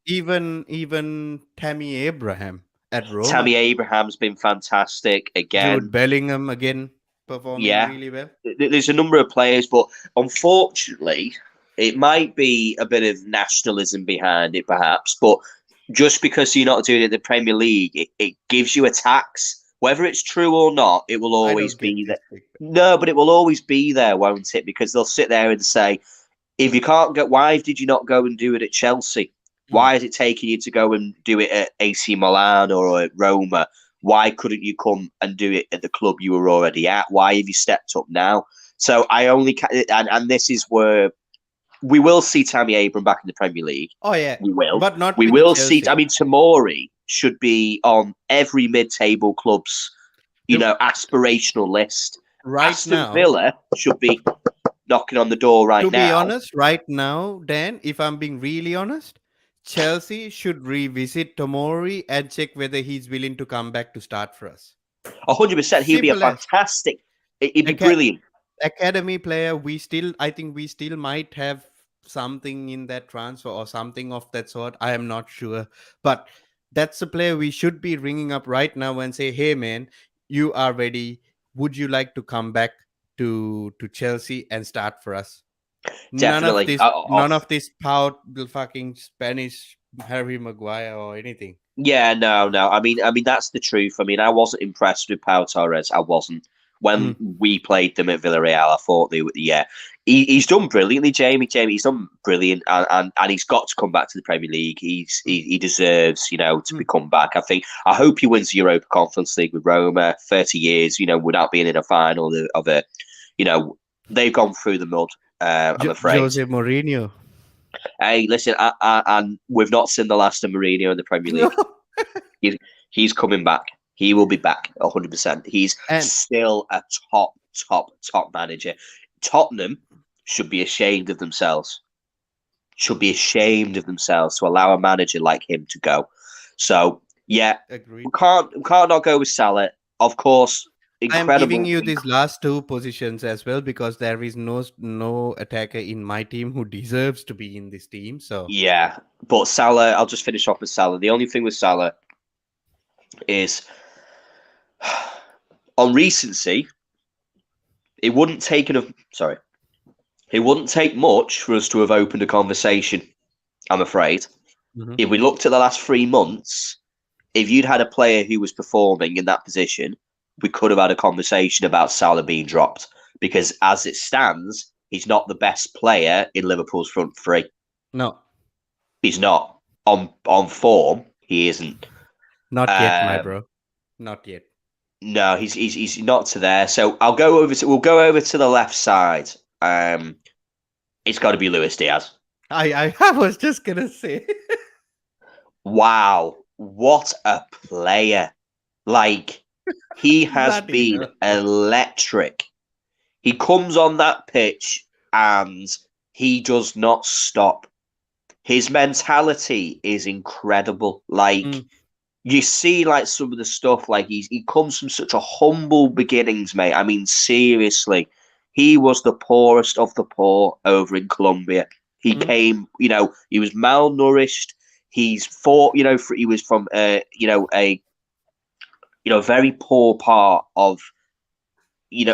Speaker 1: Tammy Abraham at Roma,
Speaker 2: Tammy Abraham's been fantastic
Speaker 1: Jude
Speaker 2: again.
Speaker 1: Bellingham again performing
Speaker 2: Yeah,
Speaker 1: really well.
Speaker 2: there's a number of players, but unfortunately, it might be a bit of nationalism behind it, perhaps. But just because you're not doing it in the Premier League, it gives you a tax. Whether it's true or not, it will
Speaker 1: I
Speaker 2: always
Speaker 1: don't get
Speaker 2: be
Speaker 1: this
Speaker 2: there.
Speaker 1: big.
Speaker 2: No, but it will always be there, won't it? Because they'll sit there and say, if you can't get, why did you not go and do it at Chelsea?
Speaker 1: Mm.
Speaker 2: Why is it taking you to go and do it at AC Milan or at Roma? Why couldn't you come and do it at the club you were already at? Why have you stepped up now? So I only and this is where we will see Tammy Abraham back in the Premier League.
Speaker 1: Oh yeah,
Speaker 2: We will.
Speaker 1: but not
Speaker 2: We
Speaker 1: with the
Speaker 2: will see.
Speaker 1: Chelsea.
Speaker 2: Tomori should be on every mid-table club's, aspirational list.
Speaker 1: Right
Speaker 2: Aston
Speaker 1: now,
Speaker 2: Villa should be knocking on the door right
Speaker 1: to be
Speaker 2: now.
Speaker 1: honest, right now, Dan, if I'm being really honest, Chelsea should revisit Tomori and check whether he's willing to come back to start for us.
Speaker 2: 100%. He'll be a
Speaker 1: Simple as
Speaker 2: fantastic. He'd be
Speaker 1: Aca-
Speaker 2: brilliant.
Speaker 1: academy player. I think we still might have something in that transfer or something of that sort. I am not sure, but that's a player we should be ringing up right now and say, "Hey, man, you are ready. Would you like to come back to Chelsea and start for us?" None of
Speaker 2: Definitely.
Speaker 1: this, none of this pout, the fucking Spanish Harry Maguire or anything.
Speaker 2: Yeah, no. That's the truth. I wasn't impressed with Pau Torres. I wasn't. When we played them at Villarreal, I thought he's done brilliantly, Jamie. He's done brilliant, and he's got to come back to the Premier League. He deserves, to come back. I hope he wins the Europa Conference League with Roma. 30 years, without being in a final of a, they've gone through the mud. I'm afraid.
Speaker 1: Jose Mourinho.
Speaker 2: Hey, listen, and we've not seen the last of Mourinho in the Premier League. He's coming back. He will be back 100%. He's still a top manager. Tottenham should be ashamed of themselves. Should be ashamed of themselves to allow a manager like him to go. So, yeah,
Speaker 1: Agreed.
Speaker 2: we can't not go with Salah. Of course, incredible.
Speaker 1: I'm giving you these last two positions as well because there is no attacker in my team who deserves to be in this team. So
Speaker 2: yeah, but Salah, I'll just finish off with Salah. The only thing with Salah is on recency, it wouldn't take much for us to have opened a conversation, I'm afraid.
Speaker 1: Mhm.
Speaker 2: If we looked at the last 3 months, if you'd had a player who was performing in that position, we could have had a conversation about Salah being dropped. Because as it stands, he's not the best player in Liverpool's front three.
Speaker 1: No.
Speaker 2: He's not. On form, he isn't.
Speaker 1: Not yet, my bro. Not yet.
Speaker 2: No, he's not to there. So we'll go over to the left side. It's got to be Luis Diaz.
Speaker 1: I was just gonna say.
Speaker 2: Wow, what a player! Like he has been electric. He comes on that pitch and he does not stop. His mentality is incredible. Like, you see, like, some of the stuff, like, he comes from such a humble beginnings, mate. I mean, seriously, he was the poorest of the poor over in Colombia. He came, he was malnourished. He's fought, he was from, a very poor part of,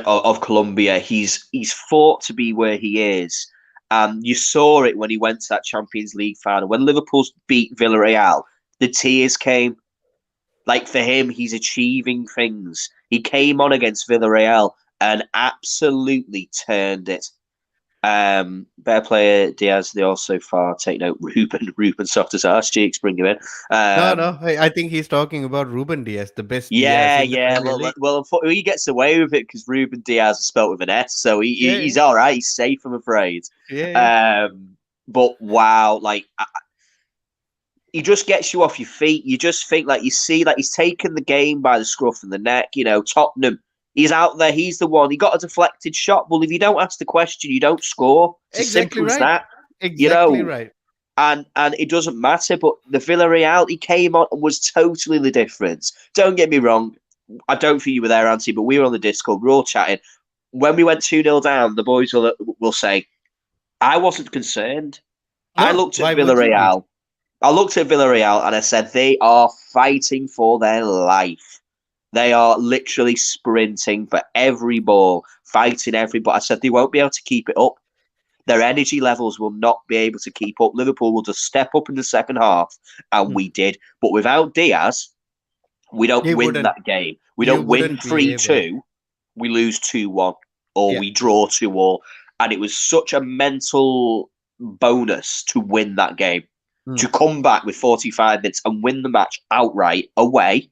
Speaker 2: of Colombia. He's fought to be where he is. And you saw it when he went to that Champions League final. When Liverpool beat Villarreal, the tears came. Like, for him, he's achieving things. He came on against Villarreal and absolutely turned it. Better player Diaz. They also far take note. Ruben soft as arse cheeks. Bring him in.
Speaker 1: No. I think he's talking about Ruben Diaz, the best Diaz in the Premier League.
Speaker 2: Well, he gets away with it because Ruben Diaz is spelt with an S, so he's all right. He's safe, I'm afraid.
Speaker 1: Yeah.
Speaker 2: But wow, like, he just gets you off your feet. You just think, like, you see, like, he's taken the game by the scruff of the neck. Tottenham, he's out there. He's the one. He got a deflected shot. Well, if you don't ask the question, you don't score. It's
Speaker 1: exactly
Speaker 2: as simple
Speaker 1: right.
Speaker 2: as that.
Speaker 1: Exactly right.
Speaker 2: And it doesn't matter. But the Villarreal, he came on and was totally the difference. Don't get me wrong. I don't think you were there, Auntie, but we were on the Discord. We were all chatting. When we went 2-0 down, the boys will say, I wasn't concerned.
Speaker 1: No,
Speaker 2: I looked at Villarreal. And I said, they are fighting for their life. They are literally sprinting for every ball, fighting every ball. I said, they won't be able to keep it up. Their energy levels will not be able to keep up. Liverpool will just step up in the second half, and we did. But without Diaz, we don't win that game. We don't win 3-2. We lose 2-1, or we draw 2-2. And it was such a mental bonus to win that game. To come back with 45 minutes and win the match outright away,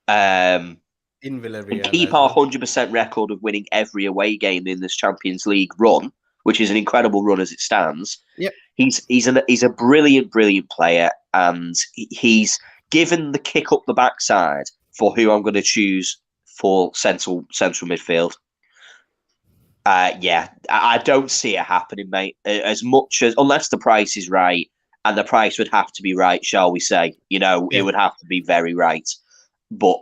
Speaker 1: in Villarreal,
Speaker 2: and keep our 100% record of winning every away game in this Champions League run, which is an incredible run as it stands.
Speaker 1: Yep.
Speaker 2: He's a brilliant player, and he's given the kick up the backside for who I'm going to choose for central midfield. I don't see it happening, mate. As much as, unless the price is right. And the price would have to be right, shall we say. It would have to be very right. But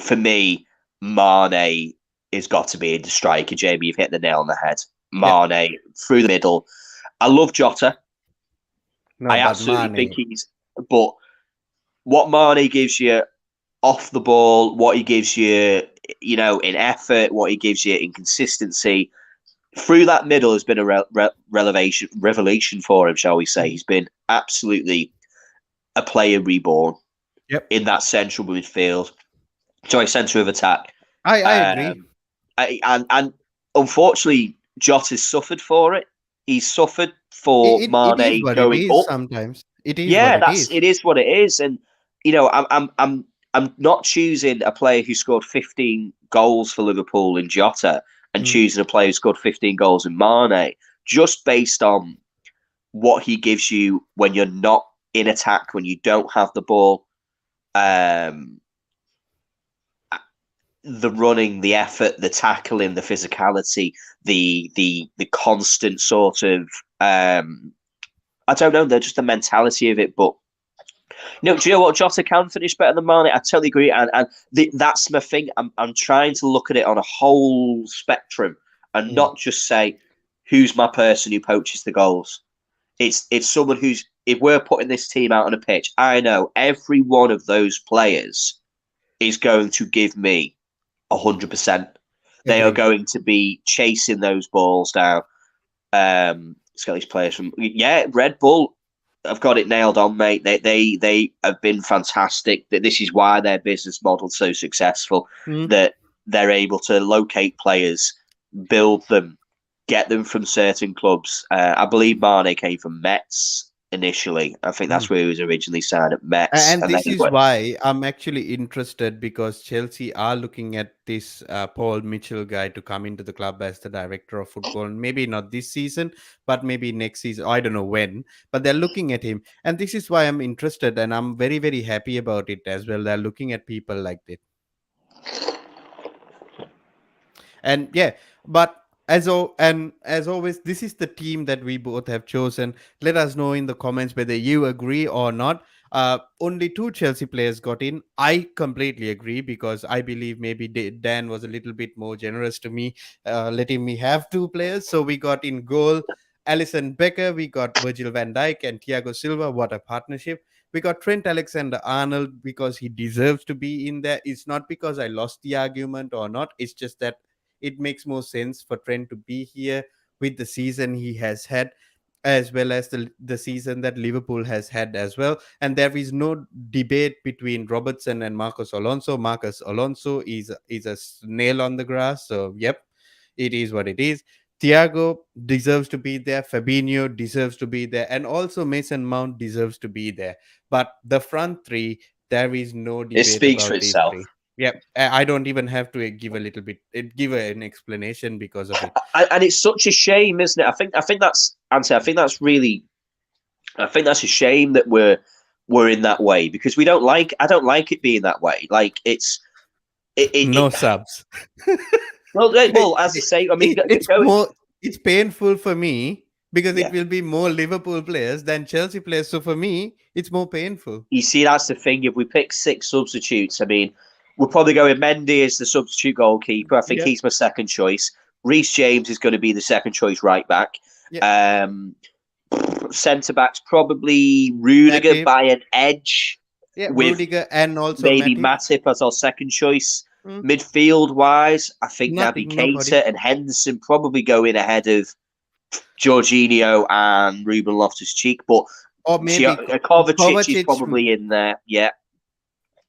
Speaker 2: for me, Mane has got to be in the striker. Jamie, you've hit the nail on the head. Mane, through the middle. I love Jota.
Speaker 1: No,
Speaker 2: I absolutely think he's... But what Mane gives you off the ball, what he gives you, in effort, what he gives you in consistency... Through that middle has been a revelation for him, shall we say. He's been absolutely a player reborn in that central midfield. Sorry, centre of attack.
Speaker 1: I agree.
Speaker 2: And unfortunately, Jota's suffered for it. He's suffered for Mane going up.
Speaker 1: Sometimes it
Speaker 2: is what it is. And I'm not choosing a player who scored 15 goals for Liverpool in Jota and choosing a player who scored 15 goals in Mane, just based on what he gives you when you're not in attack, when you don't have the ball. The running, the effort, the tackling, the physicality, the constant sort of I don't know, they're just the mentality of it. But do you know what? Jota can finish better than Mane. I totally agree, and that's my thing. I'm trying to look at it on a whole spectrum and not just say who's my person who poaches the goals. It's someone who's, if we're putting this team out on a pitch, I know every one of those players is going to give me 100%. They are going to be chasing those balls down. Let's get these players from Red Bull. I've got it nailed on, mate. They have been fantastic. This is why their business model's so successful. That they're able to locate players, build them, get them from certain clubs. I believe Mane came from Metz initially. I think that's where he was originally signed, at Metz.
Speaker 1: And this is why I'm actually interested, because Chelsea are looking at this Paul Mitchell guy to come into the club as the director of football. Maybe not this season, but maybe next season. I don't know when, but they're looking at him. And this is why I'm interested, and I'm very, very happy about it as well. They're looking at people like that. And But as always, this is the team that we both have chosen. Let us know in the comments whether you agree or not. Only two Chelsea players got in. I completely agree because I believe maybe Dan was a little bit more generous to me, letting me have two players. So we got in goal Alison Becker, we got Virgil van Dijk and Thiago Silva. What a partnership! We got Trent Alexander Arnold because he deserves to be in there. It's not because I lost the argument or not. It's just that it makes more sense for Trent to be here with the season he has had, as well as the season that Liverpool has had as well. And there is no debate between Robertson and Marcos Alonso. Marcos Alonso is a nail on the grass. So yep, it is what it is. Thiago deserves to be there. Fabinho deserves to be there, and also Mason Mount deserves to be there. But the front three, there is no
Speaker 2: It
Speaker 1: debate
Speaker 2: speaks for
Speaker 1: about these
Speaker 2: itself.
Speaker 1: three. Yeah, I don't even have to give a little bit, give an explanation because of it.
Speaker 2: And it's such a shame, isn't it? I think that's Ante. I think that's a shame that we're in that way because we don't like. I don't like it being that way. Like
Speaker 1: No subs.
Speaker 2: well, as I say, I mean,
Speaker 1: It's
Speaker 2: go.
Speaker 1: more. It's painful for me because it
Speaker 2: Yeah,
Speaker 1: will be more Liverpool players than Chelsea players. So for me, it's more painful.
Speaker 2: you see, that's the thing. If we pick six substitutes, I mean, we're probably going Mendy as the substitute goalkeeper. I think
Speaker 1: Yeah,
Speaker 2: he's my second choice. Reece James is going to be the second choice right back.
Speaker 1: yeah,
Speaker 2: Um, Centre backs probably Rudiger
Speaker 1: Matip.
Speaker 2: by an edge
Speaker 1: Yeah,
Speaker 2: with
Speaker 1: Rudiger and also
Speaker 2: maybe
Speaker 1: Matip.
Speaker 2: Matip as our second choice.
Speaker 1: Mm,
Speaker 2: Midfield wise, I think Naby
Speaker 1: nothing. Nobody.
Speaker 2: Keita and Henderson probably go in ahead of Jorginho and Ruben Loftus Cheek, but
Speaker 1: Or maybe
Speaker 2: Kovacic is
Speaker 1: Kovacic.
Speaker 2: probably in there, yeah.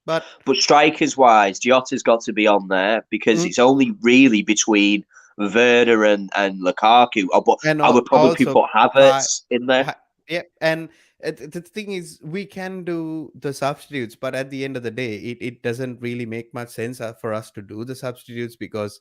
Speaker 1: But
Speaker 2: But strikers wise, Jota's got to be on there because
Speaker 1: mm,
Speaker 2: it's only really between Werner and Lukaku. But
Speaker 1: and
Speaker 2: I would probably
Speaker 1: also,
Speaker 2: put
Speaker 1: hi,
Speaker 2: Havertz in there.
Speaker 1: yeah, and the thing is, we can do the substitutes, but at the end of the day, it doesn't really make much sense for us to do the substitutes because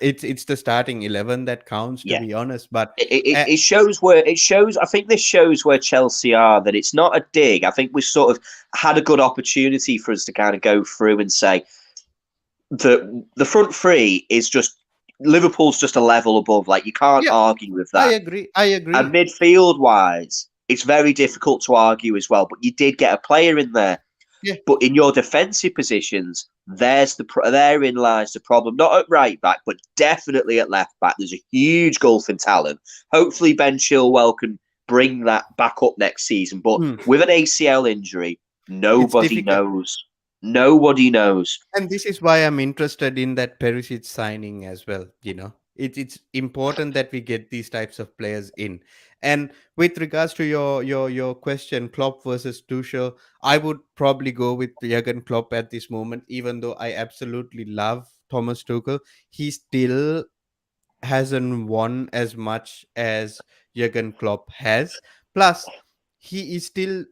Speaker 1: it's the starting 11 that counts, to
Speaker 2: Yeah,
Speaker 1: be honest. But
Speaker 2: it,
Speaker 1: uh,
Speaker 2: it shows where it shows. I think this shows where Chelsea are. That it's not a dig. I think we sort of had a good opportunity for us to kind of go through and say the front three is just Liverpool's just a level above. Like you can't
Speaker 1: yeah,
Speaker 2: argue with
Speaker 1: I
Speaker 2: that.
Speaker 1: agree. I
Speaker 2: And
Speaker 1: agree.
Speaker 2: midfield wise, it's very difficult to argue as well. But you did get a player in there.
Speaker 1: Yeah,
Speaker 2: But in your defensive positions, therein lies the problem. Not at right back, but definitely at left back. There's a huge gulf in talent. Hopefully, Ben Chilwell can bring that back up next season. But
Speaker 1: mm,
Speaker 2: with an ACL injury,
Speaker 1: it's
Speaker 2: nobody
Speaker 1: difficult.
Speaker 2: knows. Nobody knows.
Speaker 1: And this is why I'm interested in that Perisic signing as well. It's important that we get these types of players in. And with regards to your question, Klopp versus Tuchel, I would probably go with Jurgen Klopp at this moment, even though I absolutely love Thomas Tuchel. He still hasn't won as much as Jurgen Klopp has. Plus, he is still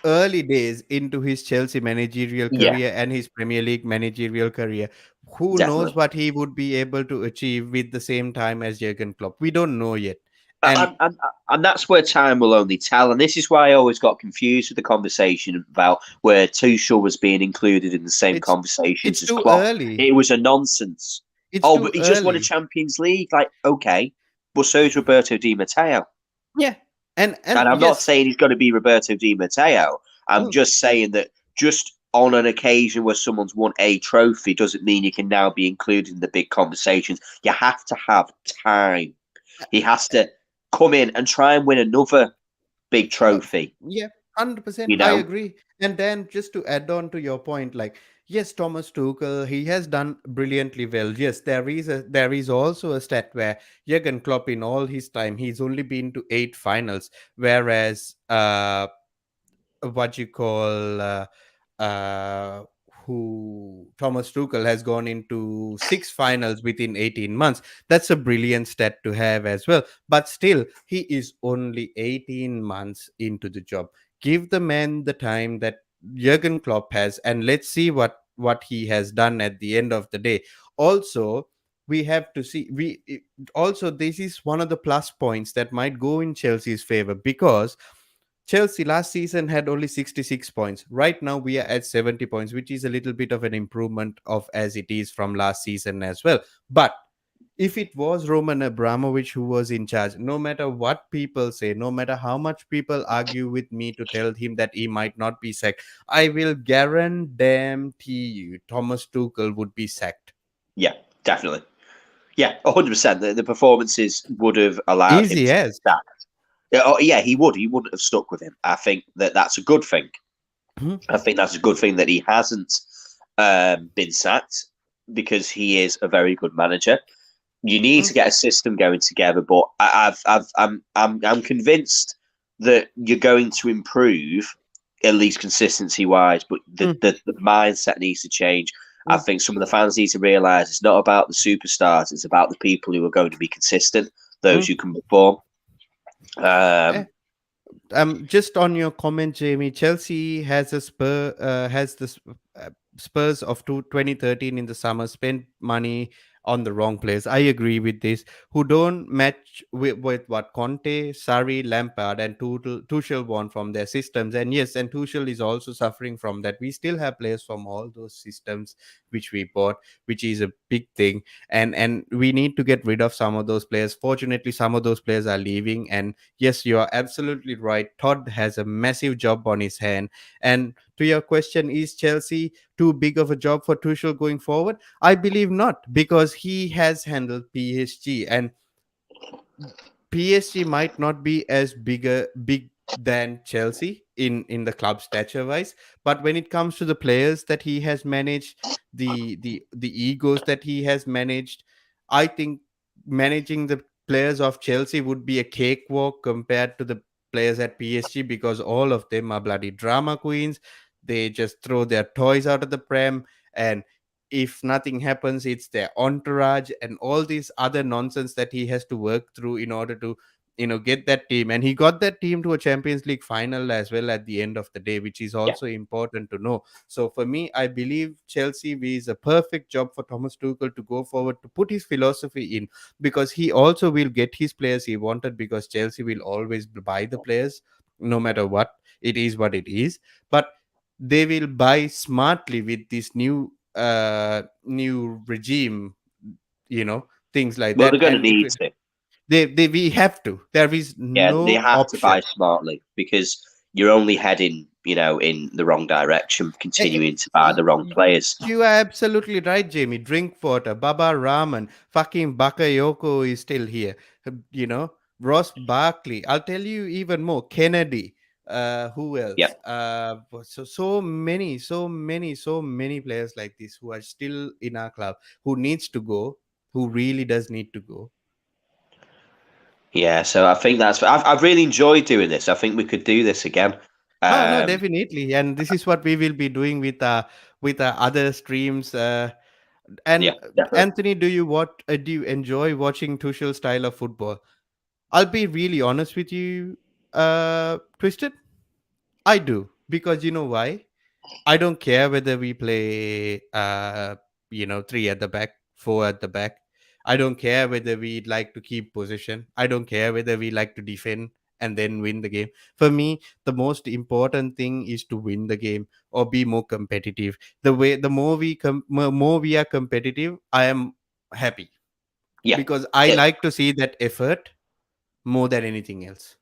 Speaker 1: early days into his Chelsea managerial
Speaker 2: Yeah,
Speaker 1: career and his Premier League managerial career. Who knows
Speaker 2: definitely.
Speaker 1: what he would be able to achieve with the same time as Jurgen Klopp? We don't know yet. And
Speaker 2: And that's where time will only tell. And this is why I always got confused with the conversation about where Tuchel was being included in the same
Speaker 1: it's
Speaker 2: conversations
Speaker 1: it's
Speaker 2: as
Speaker 1: too
Speaker 2: Klopp.
Speaker 1: early.
Speaker 2: It was a nonsense.
Speaker 1: It's
Speaker 2: Oh,
Speaker 1: too
Speaker 2: but he just won a
Speaker 1: early.
Speaker 2: Champions League. Like, okay, but so is Roberto Di Matteo.
Speaker 1: Yeah. And
Speaker 2: And I'm not
Speaker 1: yes.
Speaker 2: saying he's going to be Roberto Di Matteo. I'm
Speaker 1: Mm,
Speaker 2: just saying that just on an occasion where someone's won a trophy doesn't mean you can now be included in the big conversations. You have to have time. He has to come in and try and win another big
Speaker 1: uh,
Speaker 2: trophy.
Speaker 1: yeah, 100%.
Speaker 2: You
Speaker 1: I
Speaker 2: know,
Speaker 1: agree. And then just to add on to your point, like, yes, Thomas Tuchel, he has done brilliantly well. Yes, there is also a stat where Jurgen Klopp, in all his time, he's only been to 8 finals, whereas what you call uh, who Thomas Tuchel has gone into 6 finals within 18 months. That's a brilliant stat to have as well. But still, he is only 18 months into the job. Give the man the time that Jurgen Klopp has, and let's see what he has done at the end of the day. Also, we have to see also this is one of the plus points that might go in Chelsea's favor because Chelsea last season had only 66 points. Right now we are at 70 points, which is a little bit of an improvement of as it is from last season as well. But if it was Roman Abramovich who was in charge, no matter what people say, no matter how much people argue with me to tell him that he might not be sacked, I will guarantee you Thomas Tuchel would be sacked.
Speaker 2: Yeah, definitely. Yeah, 100%. The performances would have allowed him
Speaker 1: Easy
Speaker 2: to
Speaker 1: as.
Speaker 2: be sacked. Oh, yeah, he would. He wouldn't have stuck with him. I think that's a good thing. I think that's a good thing that he hasn't been sacked, because he is a very good manager. You need to get a system going together, but I'm convinced that you're going to improve, at least consistency wise. But the mindset needs to change. I think some of the fans need to realise it's not about the superstars; it's about the people who are going to be consistent, those who can perform.
Speaker 1: Just on your comment, Jamie, Chelsea has the Spurs of 2013 in the summer spent money on the wrong players. I agree with this. Who don't match with what Conte, Sarri, Lampard, and Tuchel want from their systems. And yes, and Tuchel is also suffering from that. We still have players from all those systems which we bought, which is a big thing. And we need to get rid of some of those players. Fortunately, some of those players are leaving, and yes, you are absolutely right. Todd has a massive job on his hand. And to your question, is Chelsea too big of a job for Tuchel going forward? I believe not, because he has handled PSG, and PSG might not be as big than Chelsea in the club stature wise, but when it comes to the players that he has managed, the egos that he has managed, I think managing the players of Chelsea would be a cakewalk compared to the players at PSG, because all of them are bloody drama queens. They just throw their toys out of the pram, and if nothing happens, it's their entourage and all these other nonsense that he has to work through in order to get that team. And he got that team to a Champions League final as well at the end of the day, which is
Speaker 2: Yeah,
Speaker 1: also important to know. So for me, I believe Chelsea is a perfect job for Thomas Tuchel to go forward, to put his philosophy in, because he also will get his players he wanted, because Chelsea will always buy the players no matter what. It is what it is. But they will buy smartly with this new regime, things like
Speaker 2: well, they're
Speaker 1: that.
Speaker 2: going to
Speaker 1: And
Speaker 2: need to.
Speaker 1: they we have to. There is
Speaker 2: Yeah, they
Speaker 1: no
Speaker 2: have to
Speaker 1: option.
Speaker 2: buy smartly, because you're only heading, in the wrong direction,
Speaker 1: Eh,
Speaker 2: continuing to buy the wrong players.
Speaker 1: You are absolutely right, Jamie. Drinkwater, Baba Rahman, fucking Bakayoko is still here. Ross Barkley. I'll tell you even more. Kennedy. Who
Speaker 2: Yeah,
Speaker 1: else? So many players like this who are still in our club, who needs to go, who really does need to go.
Speaker 2: yeah. So I think I've really enjoyed doing this. I think we could do this again.
Speaker 1: Oh no,
Speaker 2: Um,
Speaker 1: definitely, and this is what we will be doing with other streams.
Speaker 2: yeah,
Speaker 1: And
Speaker 2: definitely.
Speaker 1: Anthony, do you enjoy watching Tuchel's style of football? I'll be really honest with you, Twisted. I do, because you know why? I don't care whether we play, three at the back, four at the back. I don't care whether we like to keep position. I don't care whether we like to defend and then win the game. For me, the most important thing is to win the game or be more competitive. The more we are competitive, I am happy,
Speaker 2: Yeah,
Speaker 1: because I
Speaker 2: yeah.
Speaker 1: like to see that effort more than anything else.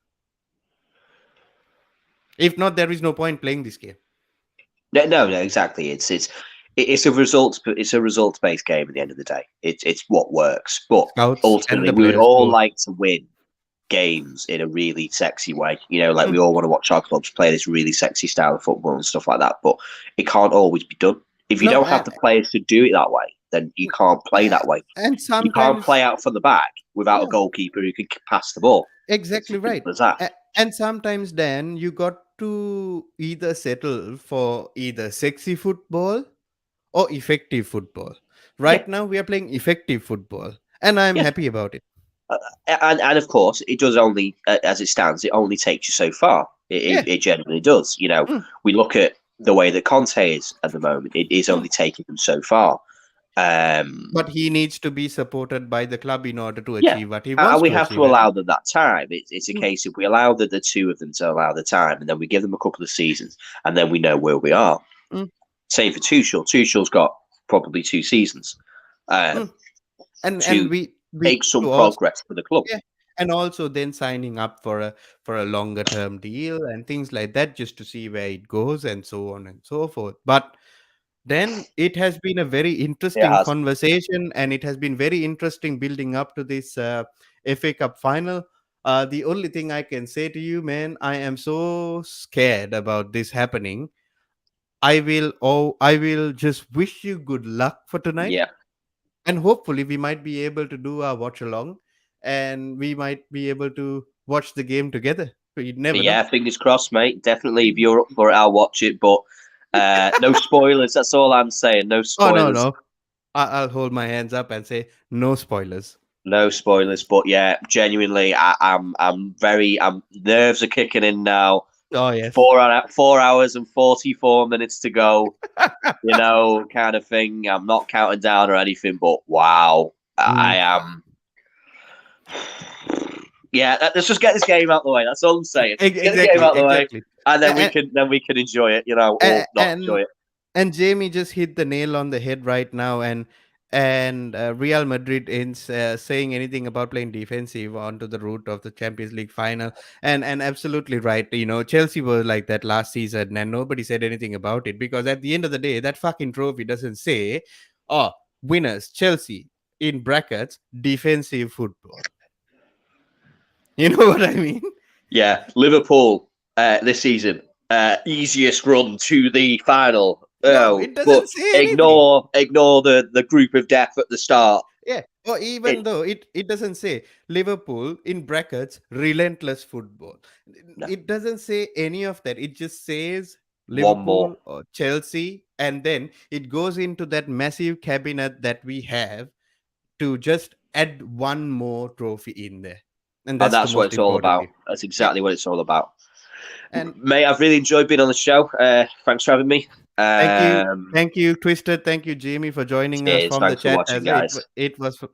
Speaker 1: If not, there is no point playing this game.
Speaker 2: No, exactly. It's a result based game at the end of the day. It's what works, but
Speaker 1: Scouts and
Speaker 2: ultimately
Speaker 1: the
Speaker 2: we would
Speaker 1: players
Speaker 2: all
Speaker 1: both.
Speaker 2: like to win games in a really sexy way. Like
Speaker 1: Mm,
Speaker 2: we all want to watch our clubs play this really sexy style of football and stuff like that. But it can't always be done. If you
Speaker 1: No,
Speaker 2: don't have the players to do it that way, then you can't play
Speaker 1: uh,
Speaker 2: that way.
Speaker 1: and
Speaker 2: You can't
Speaker 1: sometimes,
Speaker 2: play out from the back without a
Speaker 1: yeah,
Speaker 2: goalkeeper who can pass the ball. It's
Speaker 1: exactly
Speaker 2: as
Speaker 1: right.
Speaker 2: simple as that.
Speaker 1: And sometimes then you got to either settle for either sexy football or effective football.
Speaker 2: Yeah,
Speaker 1: Right now we are playing effective football, and I'm
Speaker 2: yeah.
Speaker 1: happy about it.
Speaker 2: Uh, and of course, it does only, as it stands, it only takes you so far.
Speaker 1: Yeah.
Speaker 2: It generally does.
Speaker 1: Mm.
Speaker 2: We look at the way that Conte is at the moment; it is
Speaker 1: Mm.
Speaker 2: only taking them so far.
Speaker 1: But he needs to be supported by the club in order to
Speaker 2: Yeah,
Speaker 1: achieve what he
Speaker 2: and
Speaker 1: wants
Speaker 2: we
Speaker 1: to
Speaker 2: have
Speaker 1: achieve.
Speaker 2: to allow them that time. It's a
Speaker 1: Mm.
Speaker 2: case of we allow the two of them to allow the time, and then we give them a couple of seasons, and then we know where we are.
Speaker 1: Mm.
Speaker 2: Same for Tuchel. Tuchel's got probably 2 seasons.
Speaker 1: Mm. And
Speaker 2: To
Speaker 1: we
Speaker 2: make some
Speaker 1: also,
Speaker 2: progress for the club.
Speaker 1: yeah, and also then signing up for a longer term deal and things like that, just to see where it goes and so on and so forth. But then it has been a very
Speaker 2: It
Speaker 1: interesting
Speaker 2: has.
Speaker 1: conversation, and it has been very interesting building up to this FA Cup final. The only thing I can say to you, man, I am so scared about this happening. I will just wish you good luck for tonight,
Speaker 2: Yeah.
Speaker 1: and hopefully we might be able to do our watch along, and we might be able to watch the game together. But you never know.
Speaker 2: Yeah, fingers crossed, mate. Definitely, if you're up for it, I'll watch it. But no spoilers. That's all I'm saying. No
Speaker 1: Oh no,
Speaker 2: spoilers.
Speaker 1: no, I'll hold my hands up and say no spoilers.
Speaker 2: No spoilers. But yeah, genuinely, I'm nerves are kicking in now.
Speaker 1: Oh yes.
Speaker 2: 4 hours and 44 minutes to go. Kind of thing. I'm not counting down or anything, but wow, I
Speaker 1: Mm.
Speaker 2: am. Yeah, let's just get this game out of the way. That's all I'm saying. Get the game
Speaker 1: Exactly,
Speaker 2: out of the way,
Speaker 1: exactly.
Speaker 2: and then
Speaker 1: And,
Speaker 2: we can enjoy it, or not enjoy it.
Speaker 1: and Jamie just hit the nail on the head right now, and Real Madrid in saying anything about playing defensive onto the route of the Champions League final, and absolutely right. Chelsea was like that last season, and nobody said anything about it, because at the end of the day, that fucking trophy doesn't say, "Oh, winners Chelsea," in brackets defensive football. You know what I mean?
Speaker 2: Yeah, Liverpool this season, easiest run to the final.
Speaker 1: No,
Speaker 2: Oh,
Speaker 1: it
Speaker 2: but
Speaker 1: doesn't say anything.
Speaker 2: ignore the group of death at the start.
Speaker 1: Yeah. Or even
Speaker 2: It,
Speaker 1: though it doesn't say Liverpool in brackets relentless football.
Speaker 2: no,
Speaker 1: It doesn't say any of that. It just says
Speaker 2: one more.
Speaker 1: Liverpool or Chelsea, and then it goes into that massive cabinet that we have to just add one more trophy in there. And
Speaker 2: And
Speaker 1: that's the
Speaker 2: that's what
Speaker 1: most
Speaker 2: it's all
Speaker 1: important
Speaker 2: about.
Speaker 1: thing.
Speaker 2: That's
Speaker 1: Yeah.
Speaker 2: exactly what it's all about.
Speaker 1: And
Speaker 2: Mate, I've really enjoyed being on the show. Thanks for having me.
Speaker 1: thank you. Thank you, Twisted. Thank you, Jamie, for joining us
Speaker 2: Cheers.
Speaker 1: from the
Speaker 2: Thanks for
Speaker 1: chat
Speaker 2: watching,
Speaker 1: as well.
Speaker 2: guys.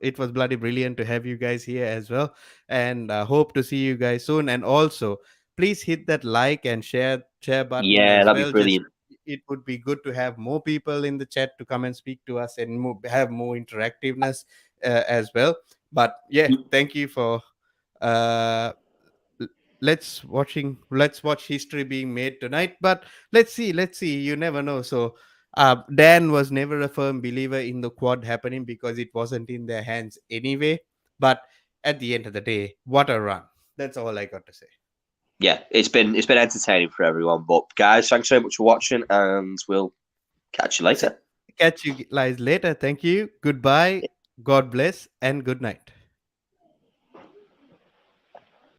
Speaker 1: It was bloody brilliant to have you guys here as well, and hope to see you guys soon. And also, please hit that like and share button
Speaker 2: Yeah,
Speaker 1: as
Speaker 2: that'd be
Speaker 1: well. Just
Speaker 2: brilliant.
Speaker 1: it would be good to have more people in the chat to come and speak to us and have more interactiveness as well. But yeah, thank you for uh l- let's watch history being made tonight. But let's see, you never know. So Dan was never a firm believer in the quad happening because it wasn't in their hands anyway. But at the end of the day, what a run. That's all I got to say.
Speaker 2: Yeah, it's been entertaining for everyone. But guys, thanks so much for watching, and we'll catch you
Speaker 1: So,
Speaker 2: later.
Speaker 1: catch you guys later. Thank you, goodbye, God bless, and good night.